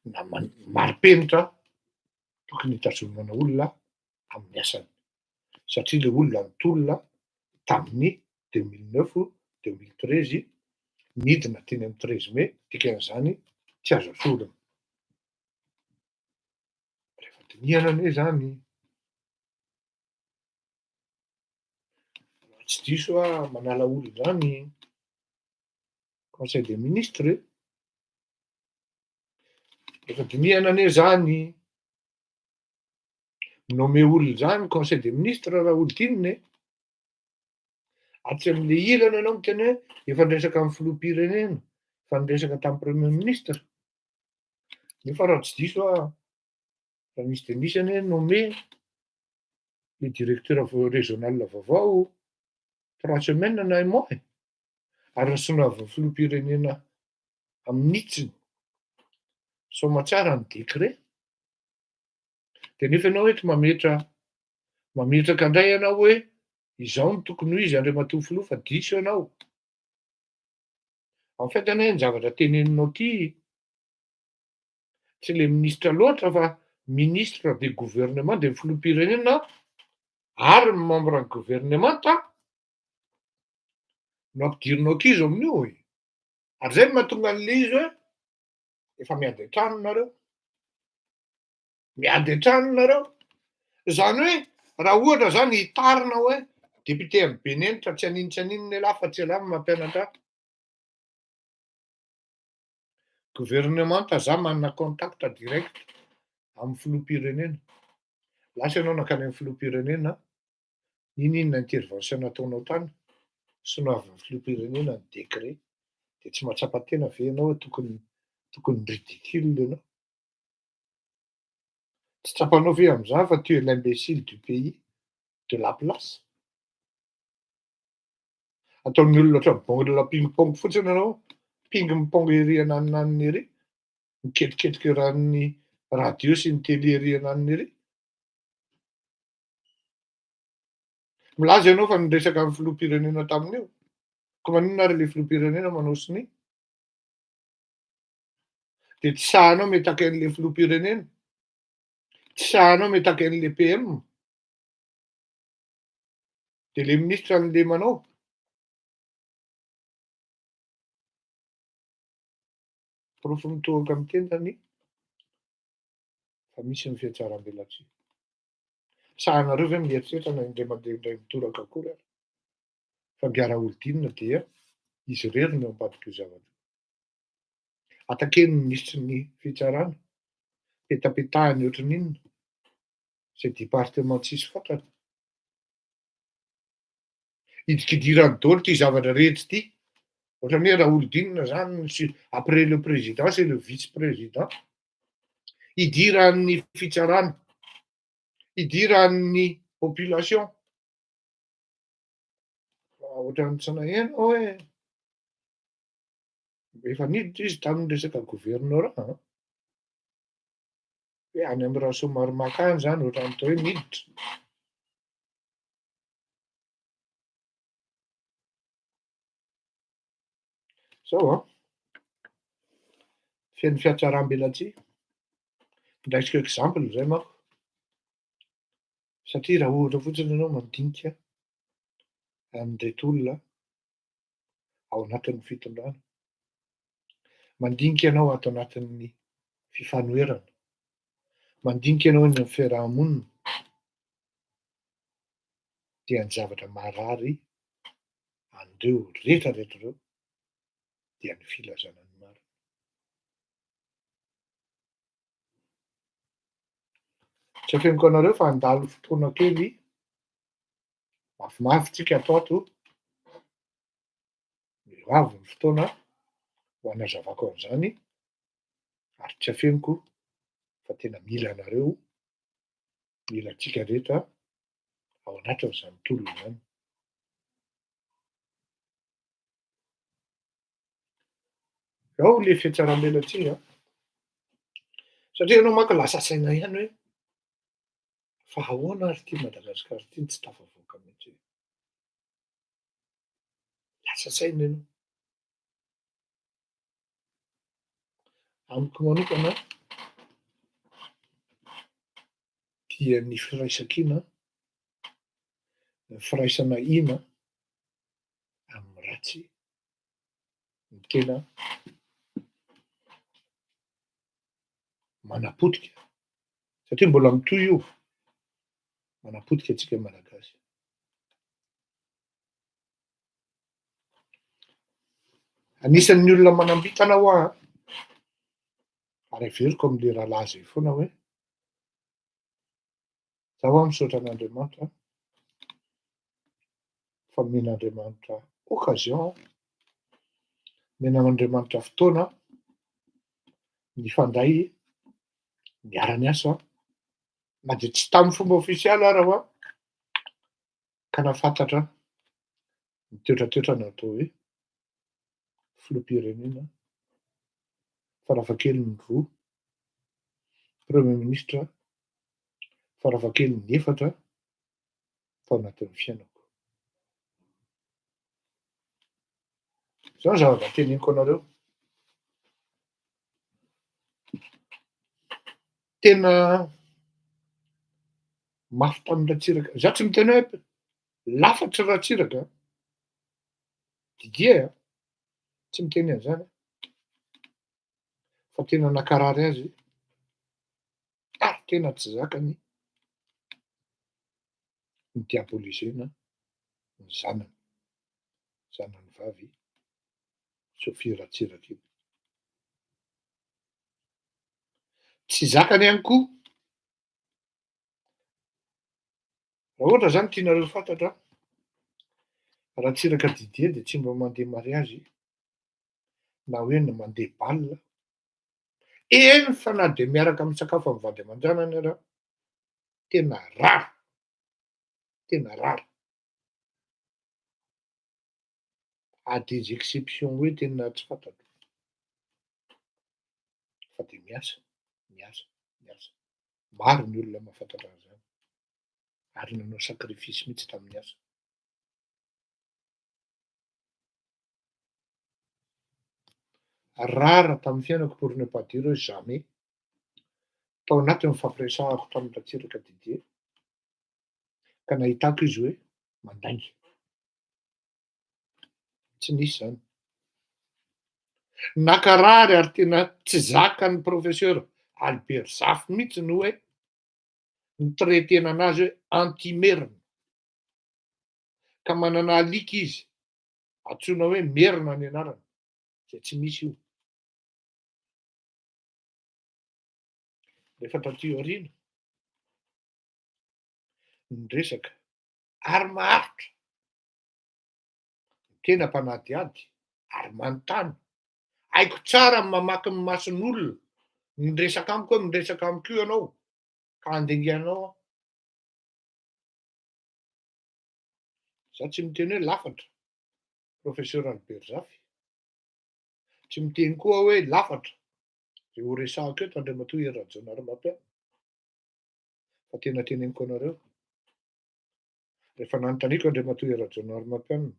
na mari-penitra tokony hitazomana olona amin'ny asany. Satria le olona nitolona tamin'ny 2009-2013 midina teny amin'ny 13 mai dikan'izany tsy azo asorana. Rehefa dinihana anie zany tsy diso manala olona zany conseil des ministres. Rehefa dinihana anie zany nome olona zany conseil des ministres Raholdina aty amin'le ilana ianao miteny hoe efa niresaka amin'ny filoham-pirenena, efa niresaka tamin'ny premier ministre. Nefa raha tsy diso raha misy de misy anie nome le directeur régional vaovao 3 semaines na 1 mois ary nisono avy ny filoham-pirenena amin'ny hitsiny somatsara ny décret. De nefa ianao eto mametraka indray ianao hoe izao no tokony ho izy Andriamatoa filoha fa diso ianao. En fait anie ny zavatra teneninao ty tsy le ministra loatra fa ministre de gouvernement de filoham-pirenena ary ny membre ny gouvernemanta no ampidirinao akizo amin'io e. Ary zay no mahatonga an'le izy hoe efa miady an-trano nareo. Miady an-trano nareo. Zany hoe raha ohatra zany hitarina hoe député amin'ny benenitra tsy aninona elahy fa tsy elahy mampianatra gouvernemanta za manana contact direct amin'ny filoham-pirenena. Lasa ianao nakany amin'ny filoham-pirenena ininona intervention nataonao tany sy no avy ny filoham-pirenena ny décret de tsy mahatsapa-tena ve ianao hoe tokony ridicule ianao. Tsy tsapanao ve am'zany fa tu es l'imbécile du pays de la place. Ataon'ny olona ohatran'ny baolina ping-pong fotsiny ianao, ping-pong ery ananiny ery, miketriketriky ranon'ny radio sy ny télé ery ananiny ery. Milaza ianao fa niresaka amin'ny filoham-pirenena tamin'io. Ko maninona ary le filoham-pirenena manao siny? De tsy sahanao mitaky an'le filoham-pirenena, tsy sahanao mitaky an'le PM, de le ministra an'le manao. Porofo mitohaka am'teny zany fa misy ny fiatsaram-belatsihy. Sahanareo ve mieritreritra na indray mandeha indray mitoraka akory ary fa ngia Raholdina dia izy rery no ambadika io zavatra. Atakeny ny ministry ny fitsarana, petapetahany ohatran'inona zay département tsisy fantatra. Hidikidirany daholo ty zavatra rehetra ty. Ohatran'ny hoe Raholdina zany après le président c'est le vice-président. Idiran'ny fitsarana, idiran'ny population. Ohatran'ny tsy naheno hoe efa niditra izy tamin'ny resaka gouvernorat hoe any amin'ny raha Somarimaka any zany ohatran'ny atao hoe niditra. Zao feno fiatsaram-belatsihy. Indraisiko exemple zay manko. Satria raha ohatra fotsiny ianao mandinika amin'reto olona ao anatin'ny fitondrana. Mandinika ianao ato anatin'ny fifanoherana, mandinika ianao eny amin'ny fiarahamonina dia ny zavatra marary an'ireo rehetrarehetra ireo dia ny filazana ny marina. Tsy afeniko anareo fa handalo fotoana kely mafimafy tsika ato ato, ho avy ny fotoana ho anazavako an'izany ary tsy afeniko fa tena mila anareo, mila antsika rehetra ao anatin'izany tolona izany. Ao le fiatsaram-belatsinga satria ianao manko lasa saina ihany hoe fa ahoana ary ty Madagasikara ty tsy tafavoaka mihitsy. Lasa saina ianao. Amiko manokana dia ny firaisan-kina, ny firaisana ina amin'ny ratsy ny tena manapotika satria mbola mitohy io, manapotika antsika Malagasy. Anisan'ny olona manambitana ho aho ary averiko amin'le rahalahy zay foana hoe zaho aho misaotra an'Andriamanitra fa omen'Andriamanitra occasion, omen'Andriamanitra fotoana nifandray miara-miasa na dia tsy tamin'ny fomba ofisialy ary aho ka nafantatra ny toetratoetrana atao hoe filoham-pirenena farafahakeliny roa, premier ministra farafahakeliny efatra tao anatin'ny fiainako. Izao ny zavatra teneniko anareo. Tena mafy tamin'ny Ratsiraka. Izaho tsy miteny hoe lafatry Ratsiraka, Didier, tsy miteny an'izany fa tena nankarary azy ary tena tsy zakany ny diabolizena ny zanany, zanany vavy Sophie Ratsiraka io. Tsy zakany ihany koa raha ohatra zany tianareo fantatra, Ratsiraka Didier dia tsy mba mandeha mariazy na hoe ny mandeha baolina. Eny fa na dia miaraka misakafo amin'ny vady aman-janany ara, tena rara, tena rara. À des exceptions hoe tena tsy fantatro. Fa dia miasa, miasa, miasa. Maro ny olona mahafantatra an'izany ary nanao sacrifice mihitsy tamin'ny asa. Rara tamin'ny fiainako pour ne pas dire jamais tao anatin'ny fampiresahako tamin'ny Ratsiraka Didier ka nahitako izy hoe mandainga. Tsy nisy zany. Nankarary ary tena tsy zakan'ny professeur Albert Zafy mihitsy no hoe nitretena anazy hoe anti-merina ka manana alika izy antsoina hoe merina ny anarany, izay tsy misy io. Rehefa taty aoriana ny resaka ary maharitra tena mpanadiady ary manontany. Haiko tsara ny mamaky ny mason'olona, miresaka amiko hoe miresaka amiko io ianao ka andengeanao aho. Izaho tsy miteny hoe lafatra professeur Albert Zafy, tsy miteny koa hoe lafatra zay ho resahako eto Andriamatoa Hery Rajaonarimampianina, fa tena teneniko anareo rehefa nanontaniako Andriamatoa Hery Rajaonarimampianina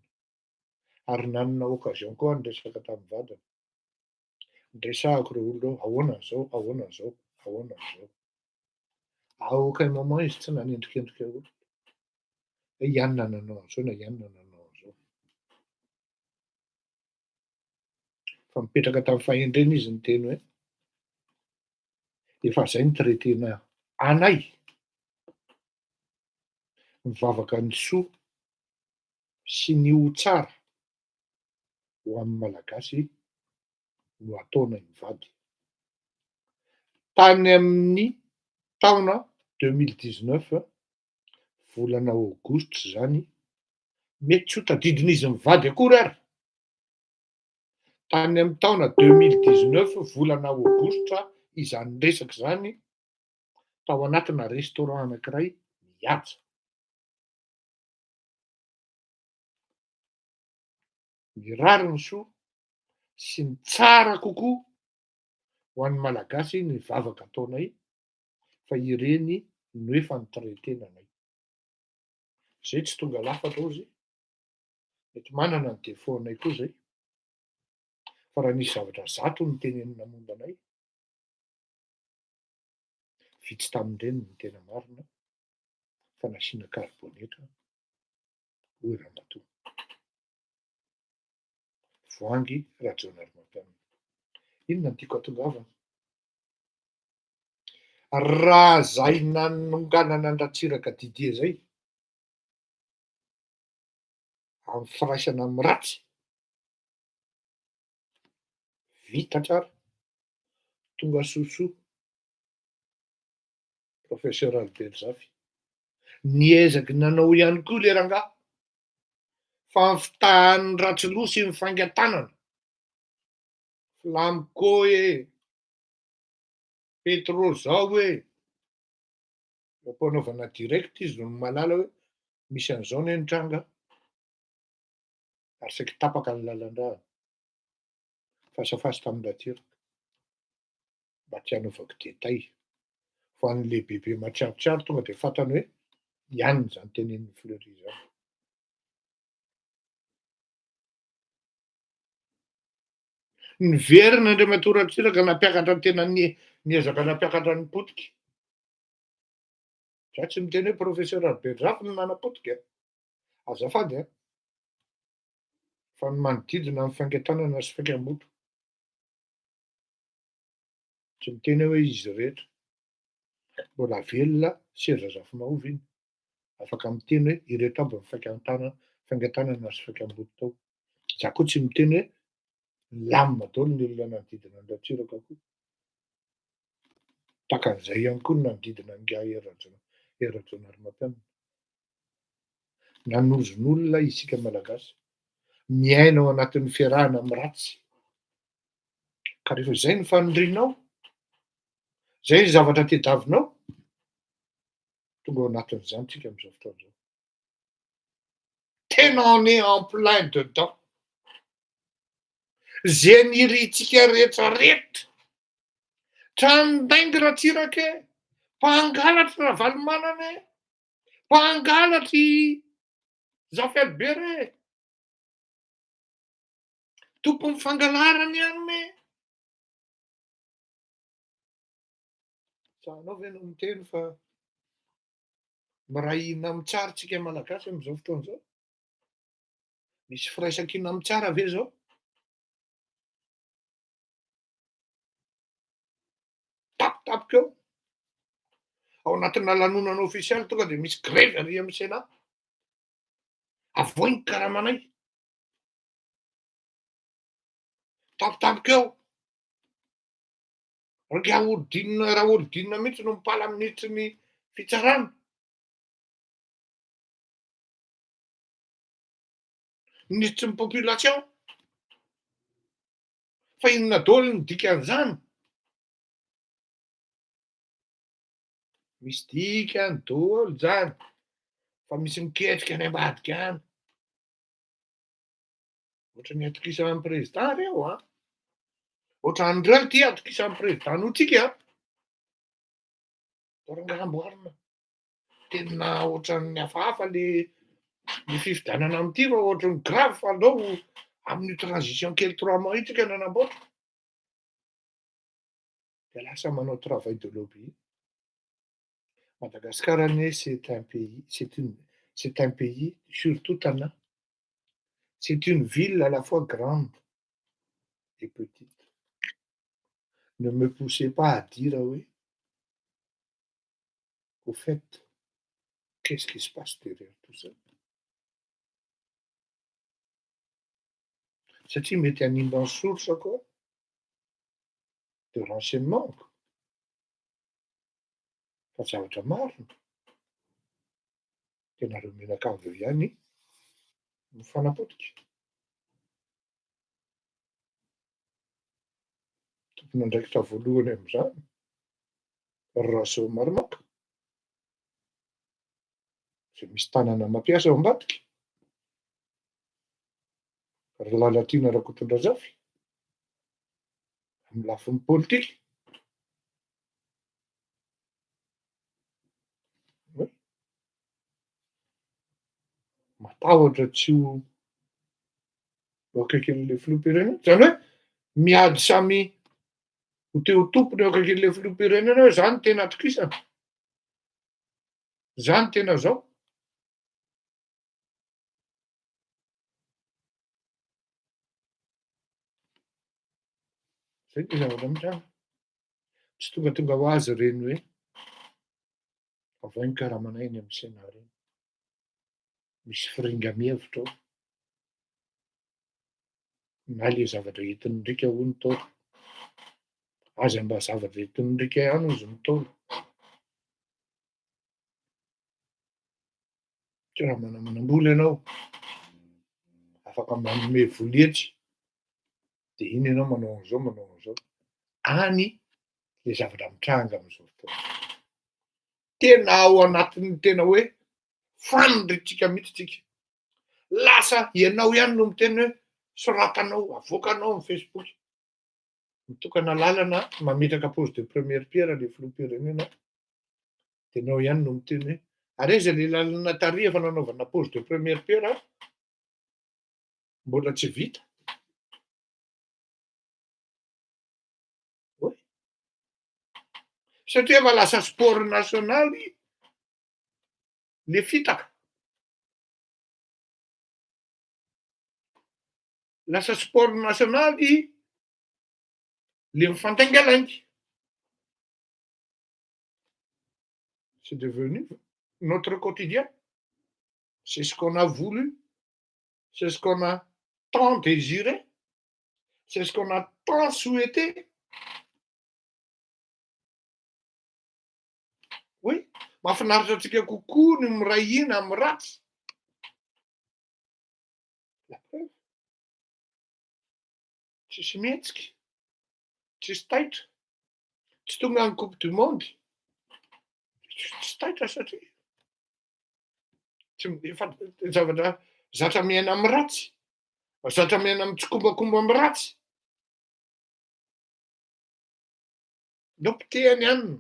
ary nanana occasion koa niresaka tamin'ny vadiny, niresahako ireo olona hoe ahoana an'izao, ahoana an'izao, ahoana an'izao. À aucun moment izy tsy nanendrikendrika hoe ianona nanao an'izao na ianona nanao an'izao. fa mipetraka tamin'ny fahendrena izy ny teny hoe efa zay ny traitena anay mivavaka ny soa sy ny ho tsara ho amin'ny malagasy no ataonay mivady. Tany amin'ny taona 2019 volana aogositra zany, mety tsy ho tadidin'izy mivady akory ary. Tany amin'ny taona 2019 volana aogositra izany resaka zany, tao anatina restaurant anankiray mihaja. Mirary ny soa sy ny tsara kokoa ho an'ny malagasy ny vavaka ataonay fa ireny no efa nitraitenanay. Zay tsy tonga lafatra ozy, mety manana ny defaut-nay koa zay, fa raha nisy zavatra zato ny tenenina momba anay, vitsy tamindreny ny tena marina fa nasiana karibonetra hoy Ramatoa Voangy Rajaonarimampianina. Inona no tiako hatongavana? Raha zay nanonganana an-Ratsiraka Didier zay amin'ny firaisana amin'ny ratsy, vita tsara, tonga sosoa professeur Albert Zafy. Niezaky nanao ihany koa le rangahy fa ny fitahan'ny Ratsilò sy ny faingan-tanana Flamco Petro zao ampanaovana direct izy no malala hoe misy an'izao ne ny tranga ary saky tapaka ny lalan-drahany. Fasafasa tamin'ny Ratsiraka mba tsy hanaovako detay fa an'le bebe matsiarotsiaro tonga de fantany hoe ihany zany tenenin'ny Fleury zany. Niverina Andriamatoa Ratsiraka nampiakatra ny tena niezaka nampiakatra ny potika. Za tsy miteny hoe professeur Albert Zafy no nanapotika, azafady fa ny manodidina amin'ny faingan-tanana sy faikam-boto. Tsy miteny hoe izy rehetra. Mbola velona seza Rafimahovy iny, afaka miteny hoe ireto aby ny faingan-tanana sy faikam-boto tao. Za koa tsy miteny hoe milamina daholo ny olona manodidina ny Ratsiraka koa. Takan'izay ihany koa ny manodidina angahy Rajaonarimampianina. Nanozon'olona isika malagasy, miaina ao anatin'ny fiarahana am'ratsy. Ka rehefa zay ny fanondrinao, zay ny zavatra tediavinao, tonga ao anatin'izany tsika am'izao fotoana zao. Tena on est en plein dedans. Zay nirintsika rehetrarehetra, Tranondaingy Ratsiraka mpangalatra Ravalomanana mpangalatry Zafy Albert tompon'ny fangalarany ihany Sanao ve no miteny fa mirahina amin'ny tsara tsika malagasy am'izao fotoana zao? Misy firaisan-kina amin'ny tsara ve zao? Tapitapika eo. Ao anatina lanonana ofisialy tonga de misy grevy ary amin'ny Sénat. Avoiny karamanay. Tapitapika eo. Raha olodinina mihitsy no mipala minitry ny fitsarana. Minitry ny population. Fa inona daholo ny dikan'izany? Misy dikany daholo zany, fa misy miketrika any ambadika any. Ohatran'ny atokisan'ny président reo ohatran'ireo ty atokisan'ny président notsika. Rangahy amboarina. Tena ohatran'ny hafahafa le fifidianana am'ty fa ohatran'ny grave fa aleo amin'ny transition kely 3 mois tsika nanamboatra. De lasa manao travail de lobby. Madagascar c'est un pays, surtout Tana. C'est une ville à la fois grande et petite. Ne me poussez pas à dire oui. Au fait, qu'est-ce qui se passe derrière tout ça? Satria mety hanimba ny soritra koa de renseignement fa zavatra marina. Tenareo menakavy ihany mifanapotika. Tokony andraikitra voalohany amin'izany raso maromaka zay misy tanana mampiasa ao ambadika ry Lalatiana Rakotondrazafy amin'ny lafin'ny politika. Matahotra tsy ho akaikin'le filoham-pirenena, zany hoe miady samy ho teo tompony eo akaikin'le filoham-pirenena hoe zany tena atokisana, zany tena zao. Zay ny zavatra mitranga. Tsy tonga ho azy reny hoe avain'ny karamanay ny amin'ny Sénat reny. Misy firinga-mihevitra ao. Na le zavatra entiny ndrika hono taolo. Aza mba zavatra entiny ndrika ihany ozy ny taolo. Tsy raha manamanam-bola ianao, afaka manome voletsy, de iny ianao manao an'izao manao an'izao. Any le zavatra mitranga am'izao fotoana. Tena ao anatin'ny tena hoe faniritsika mihitsy tsika. Lasa ianao ihany no miteny hoe soratanao, avoakanao amin'ny Facebook. Mitokana lalana mametraka poste de première pierre le filoham-pirenena, de ianao ihany no miteny hoe araiza le lalana taria fananaovana poste de première pierre mbola tsy vita. Oy. Satria efa lasa sport nasionaly le fitaka. Lasa sport nasionaly le mifantaingalaingy. C'est devenu notre quotidien. C'est ce qu'on a voulu. C'est ce qu'on a tant désiré. C'est ce qu'on a tant souhaité. Oui, mahafinaritra antsika kokoa ny miray hina amin'ny ratsy. La preuve. Tsisy mihetsika, tsisy taitra, tsy tonga ny coupe du monde, tsy taitra satria tsy zavatra zatra miaina amin'ny ratsy, zatra miaina mitsikombakomba amin'ny ratsy. Dopotehany ihany.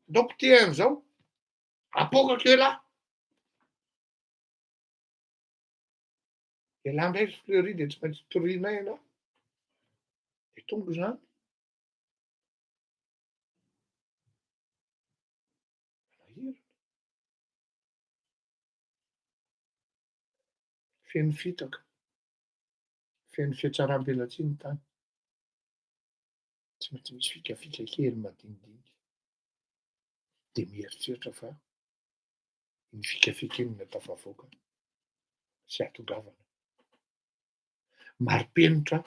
Dopotehany zao. Apoka kely aho. Ialahy indray fleury de tsy maintsy torianay ianao. De tonga zany. Feno fitaka. Feno fiatsaram-pelatsiany tany. Tsy maintsy misy fikafika kely madinidinika. De mieritreritra fa iny fikafika iny no tafavoaka sy hatongavana. Marim-penitra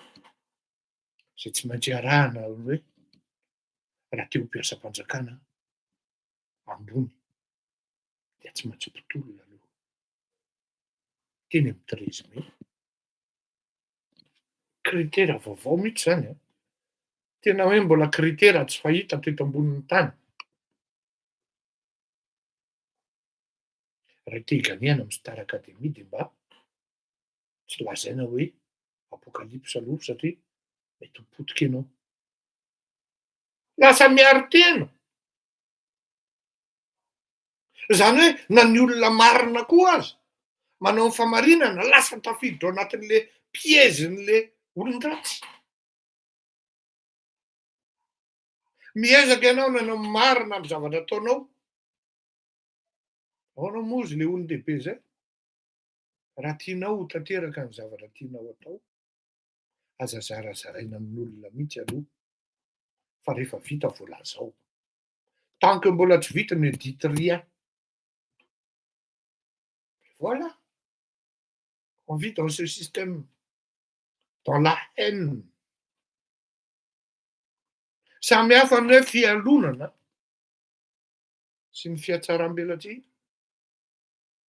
zay tsy maintsy arahana hoe raha te ho mpiasam-panjakana ambony dia tsy maintsy potolona aloha. Teny amin'ny 13 mai. Kritera vaovao mihitsy zany a. Tena hoe mbola kritera tsy fahita teto ambonin'ny tany. Raha te higaniana amin'ny Star Academy de mba tsy lazaina hoe apokalypse aloha satria mety ho potika ianao. Lasa miaro tena. Zany hoe na ny olona marina koa aza manao ny famarinana lasa tafiditra ao anatin'le piègen'le olon-dratsy. Miezaka ianao nanao marina amin'ny zavatra ataonao. Ahoana moa izy le olon-dehibe zay? raha tianao tanteraka ny zavatra tianao atao, aza zarazaraina amin'olona mihitsy aloha fa rehefa vita voalazao. Tant que mbola tsy vita ne dites rien. Voilà. On vit dans ce système, dans la haine. Samy hafa ny hoe fialonana sy ny fiatsaram-belatsiana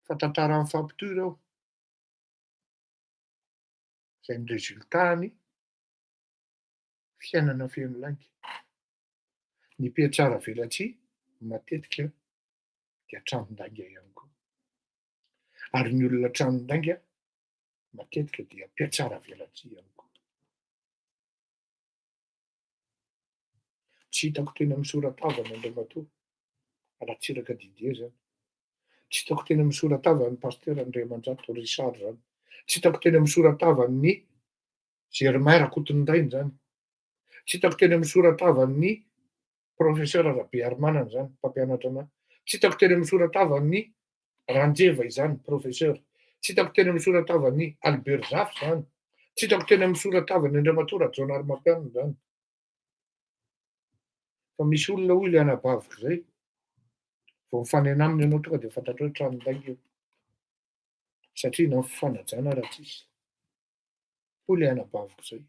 fa tantara mifampitohy ireo. Zay ny resultany fiainana feno lainga. Ny mpiatsara velatsia matetika dia tranondainga ihany koa. Ary ny olona tranondainga matetika dia mpiatsara velatsia ihany koa. Tsy hitako teny amin'ny soratavana Andriamatoa Ratsiraka Didier zany. Tsy hitako teny amin'ny soratavany pasteur Andriamanjato Richard zany. Tsy hitako teny amin'ny soratavany Germain Rakotondrainy zany. Tsy hitako teny amin'ny soratavany professeur Rabe Armanana zany, mpampianatra anahy. Tsy hitako teny amin'ny soratavany Ranjeva izany, professeur. Tsy hitako teny amin'ny soratavany Albert Zafy zany. Tsy hitako teny amin'ny soratavany Andriamatoa Rajonary Mampianina zany. Fa misy olona hoy ilay anabaviko zay, vao mifanena aminy ianao tonga dia fantatra hoe tranondainga io. Satria na mifanajana raha tsisy. Hoy ilay anabaviko zay.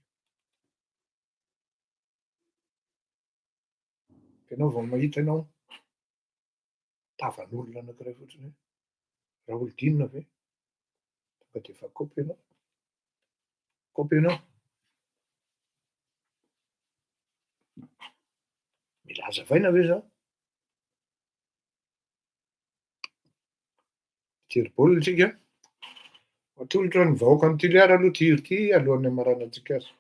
Ianao vao mahita ianao tavan'olona anankiray fotsiny hoe raha olodinona ve? Tonga dia efa kaopy ianao. Kaopy ianao. Mila hazavaina ve za? Jery-baolina isika. Atolotra ny vahoaka ny tiliara aloha ty hiro ty alohan'ny amarana antsika azy.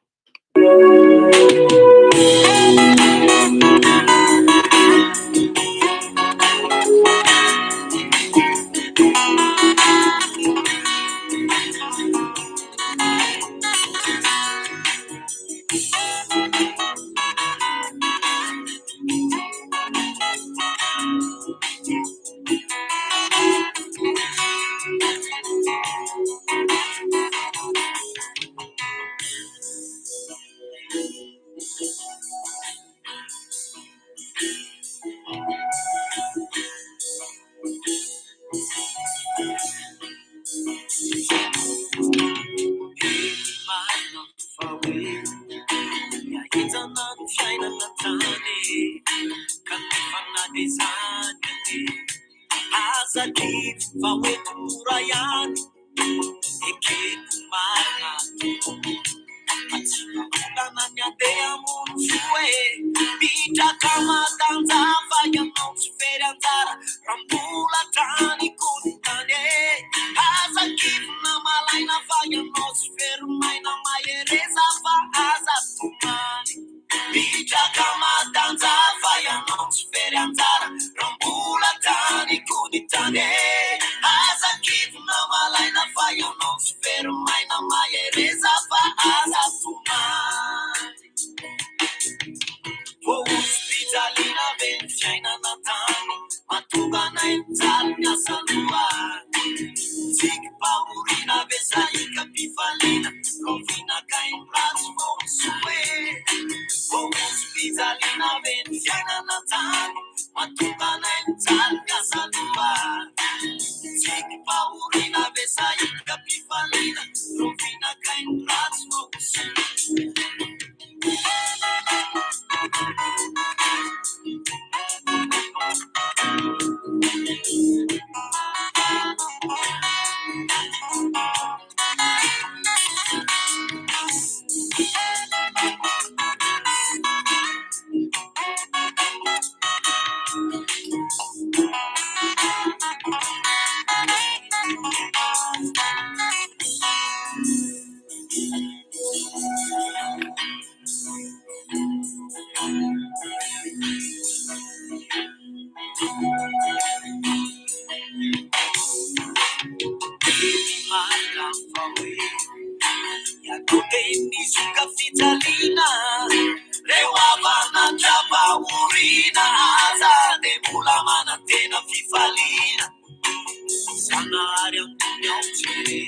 vary ambony aotre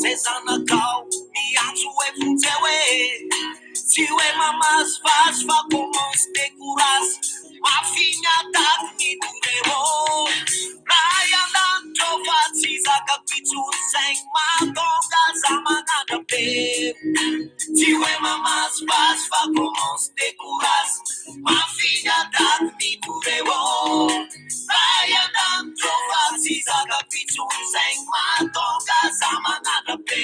zay zanakao miantso hoe vonjy hoe tsy hoe mamazivazy fa commence décourage mafiny ataky midoreo raha iandanitro fa tsy zakapitsony saigny matonga za manana be tsy hoe mamazivazy fa commence décourage mafiny ataky midoreo raha iandanitro fa tsy zakapitsony saigny matonga za manana be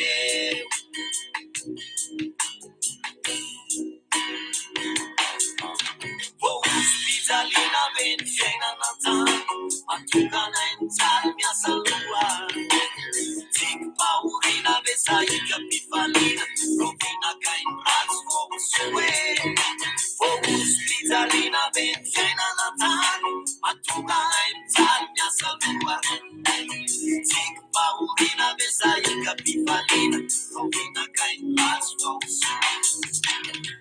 Hospitalina ben fiainana tany matokana intsara miasa loha tiky paorina ve sahika mpifaliana rovinakainy ratsy vosoe hospitalina ben fiainana tany matokana intsara miasa loha tiky paorina ve sahika mpifaliana rovinakainy ratsy vosoe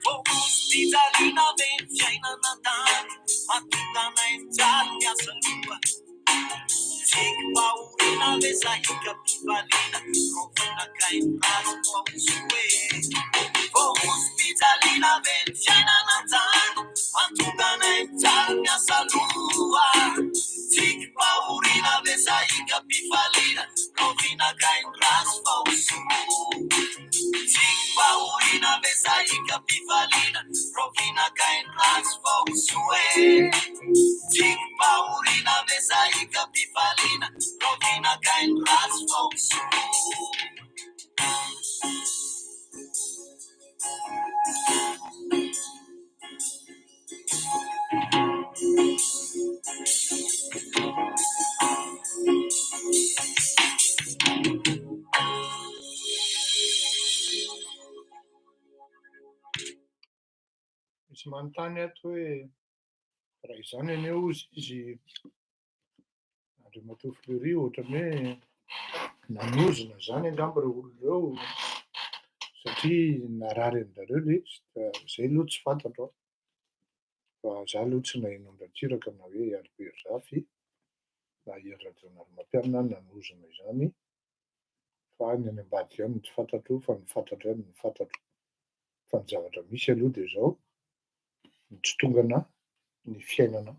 Hospitalina ben fiainana tany matokana intsara miasa loha tiky paorina ve sahika mpifaliana rovinakainy ratsy vosoe Hospitalina ben fiainana tany matokana intsara miasa loha tiky paorina ve sahika mpifaliana rovinakainy ratsy vosoe Paulina Besaika Pifalina, Rovina Kain Rats Foxue. Tick Paulina Besaika Pifalina, Rovina Kain Rats Foxue. Misy manontany ato hoe raha izany aneo izy Andriamatoa Fleury ohatrany hoe nanozona zany angamba reo olona reo satria narary amin'zareo le zay aloha tsy fantatro fa za aloha tsy naheno an-datiraka na hoe Albert Zafy na Ian Rajaonarimampianina nanozona izany fa ny any ambadika any tsy fantatro fa ny fantatra any ny fantatro fa ny zavatra misy aloha dia zao nitsitongana ny fiainana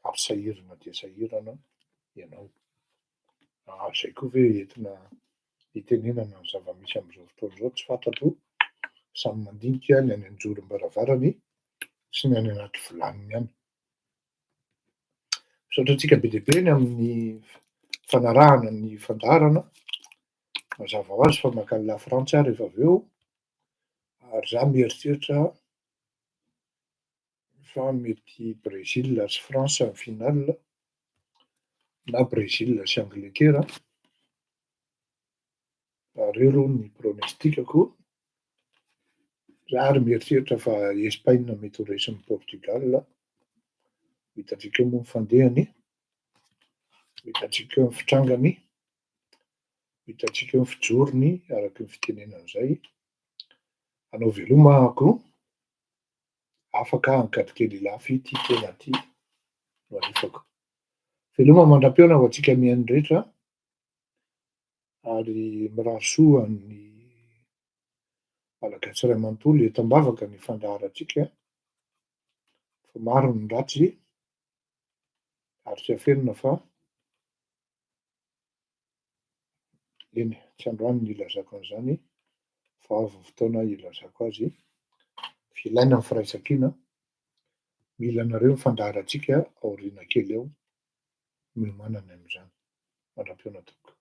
ary sahirana dia sahirana ianao. Zay koa ve entina hitenenana ny zava-misy amin'izao fotoana izao tsy fantatro samy mandinika ny any anjorom-baravarany sy ny any anaty vilaniny any. Misaotra antsika be dia be ny amin'ny fanarahana ny fandaharana mazava ho azy fa makany lafrantsy aho rehefa avy eo ary za mieritreritra fa mety Brésil sy France amin'ny finale na Brésil sy Angleterre reo aloha ny pronostikako. Za ary mieritreritra fa Espagne mety ho resin'ny Portugal hitantsika eo moa ny fandehany, hitantsika eo ny fitrangany, hitantsika eo ny fijorony araky ny fitenenan'izay. Anao velomako afaka hankadikely lafy ty tena ty no alefako. Veloma mandram-peona ho antsika mihaino rehetra ary mirahasoa ny malagasy iray manontolo etam-bavaka ny fandaharantsika fa maro ny ratsy ary tsy haferina fa eny tsy androany ny ilazako an'izany fa avy fotoana ilazako azy. Ilaina ny firaisan-kina, mila anareo ny fandaharantsika aoriana kely eo miomanana amin'izany. Mandram-peona tompoko.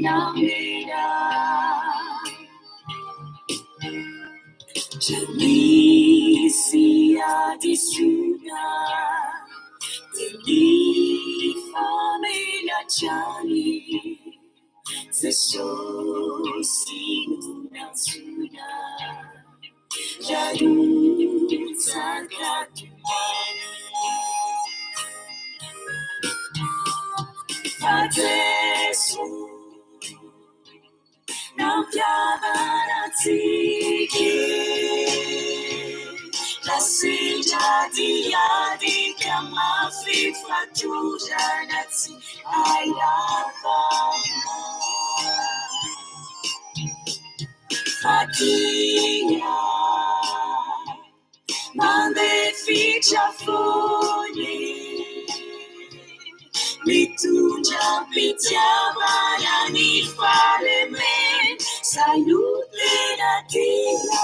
menamena Janisia di suna Dili famela jani Zesosi ng suna Jarut sa katuan Fatesu Nam yavanatiki La sija di kama fifa tujanati ayavana Fatia Mande ficha foni Mitunja pitiabana ni falemen Salute na dia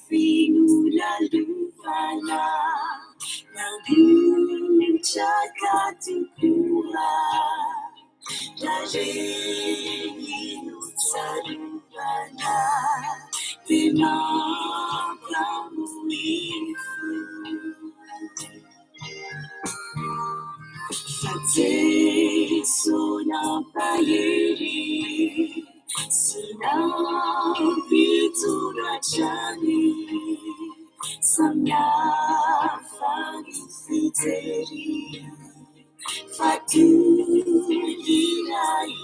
Finula lufana Nagucha katukura Dajeni utsarufana Temakamuifu Fateso na payeri Sinapiturajani Samyafani fiteri Fatulirayani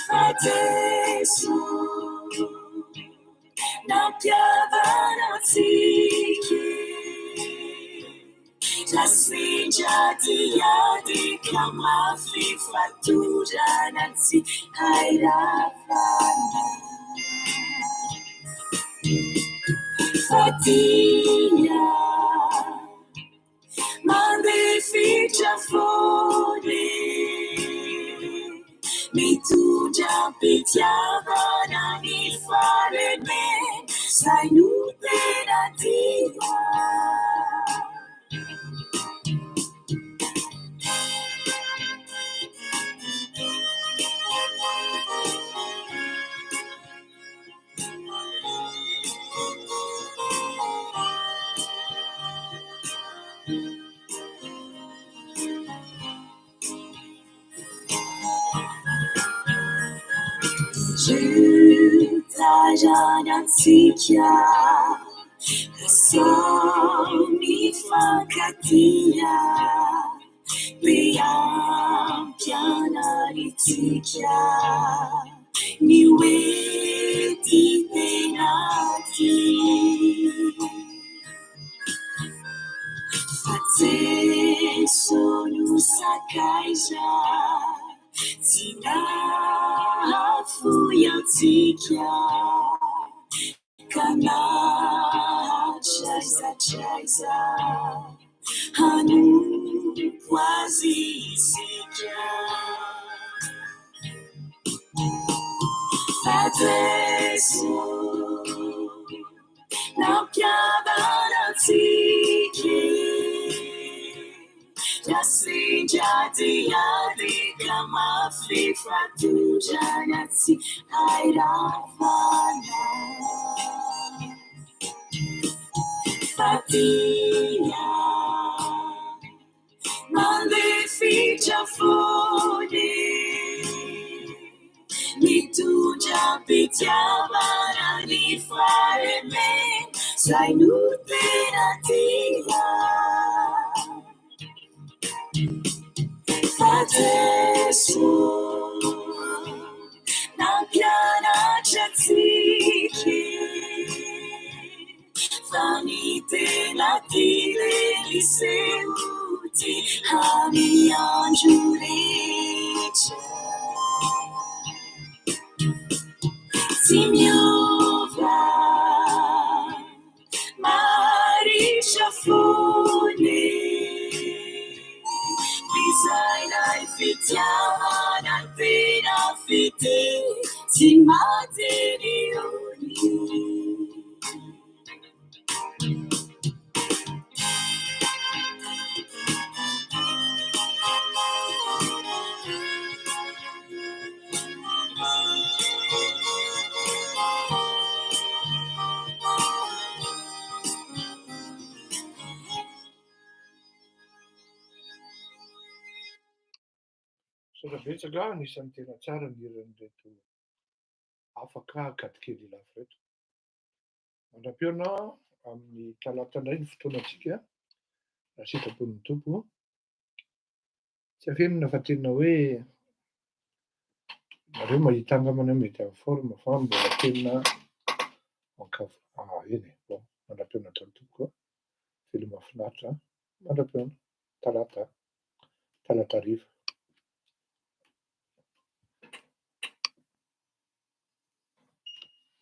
Fatesu Napyavanatiki La sija di kama fifa tujanati hairafana Fatia Mande ficha fone Mituja pitiavana ni faleme Salute na dia Janansikia Somi fakatia Liam piana litikia Niwe di penati Fate sonu sakaija Tina fuyatika Kana chaiza Hanu wazisikia Fatesu Napyavanatiki Jasija di kama fifa tujanati hairafana Fatia Mande ficha fone Mituja pitiavana ni fareme Salute na dia Fatesu Nampiana chatiki Fanite natile liseuti Hani anjulice tsy miova marisha fony izay lay fitiavana ny tena fity tsy matiny ony Betsaka anisan'ny tena tsara ny hiran'ireto afaka gadikely lafo reto. Mandram-peona amin'ny talata indray ny fotoanantsika raha sitrapon'ny tompo. Tsy afenina fa tena hoe nareo mahita angamana mety amin'ny forme fa mbola tena eny e. Bon, mandram-peona ataon'ny tompo koa. Velo mahafinaritra mandram-peona talata hariva.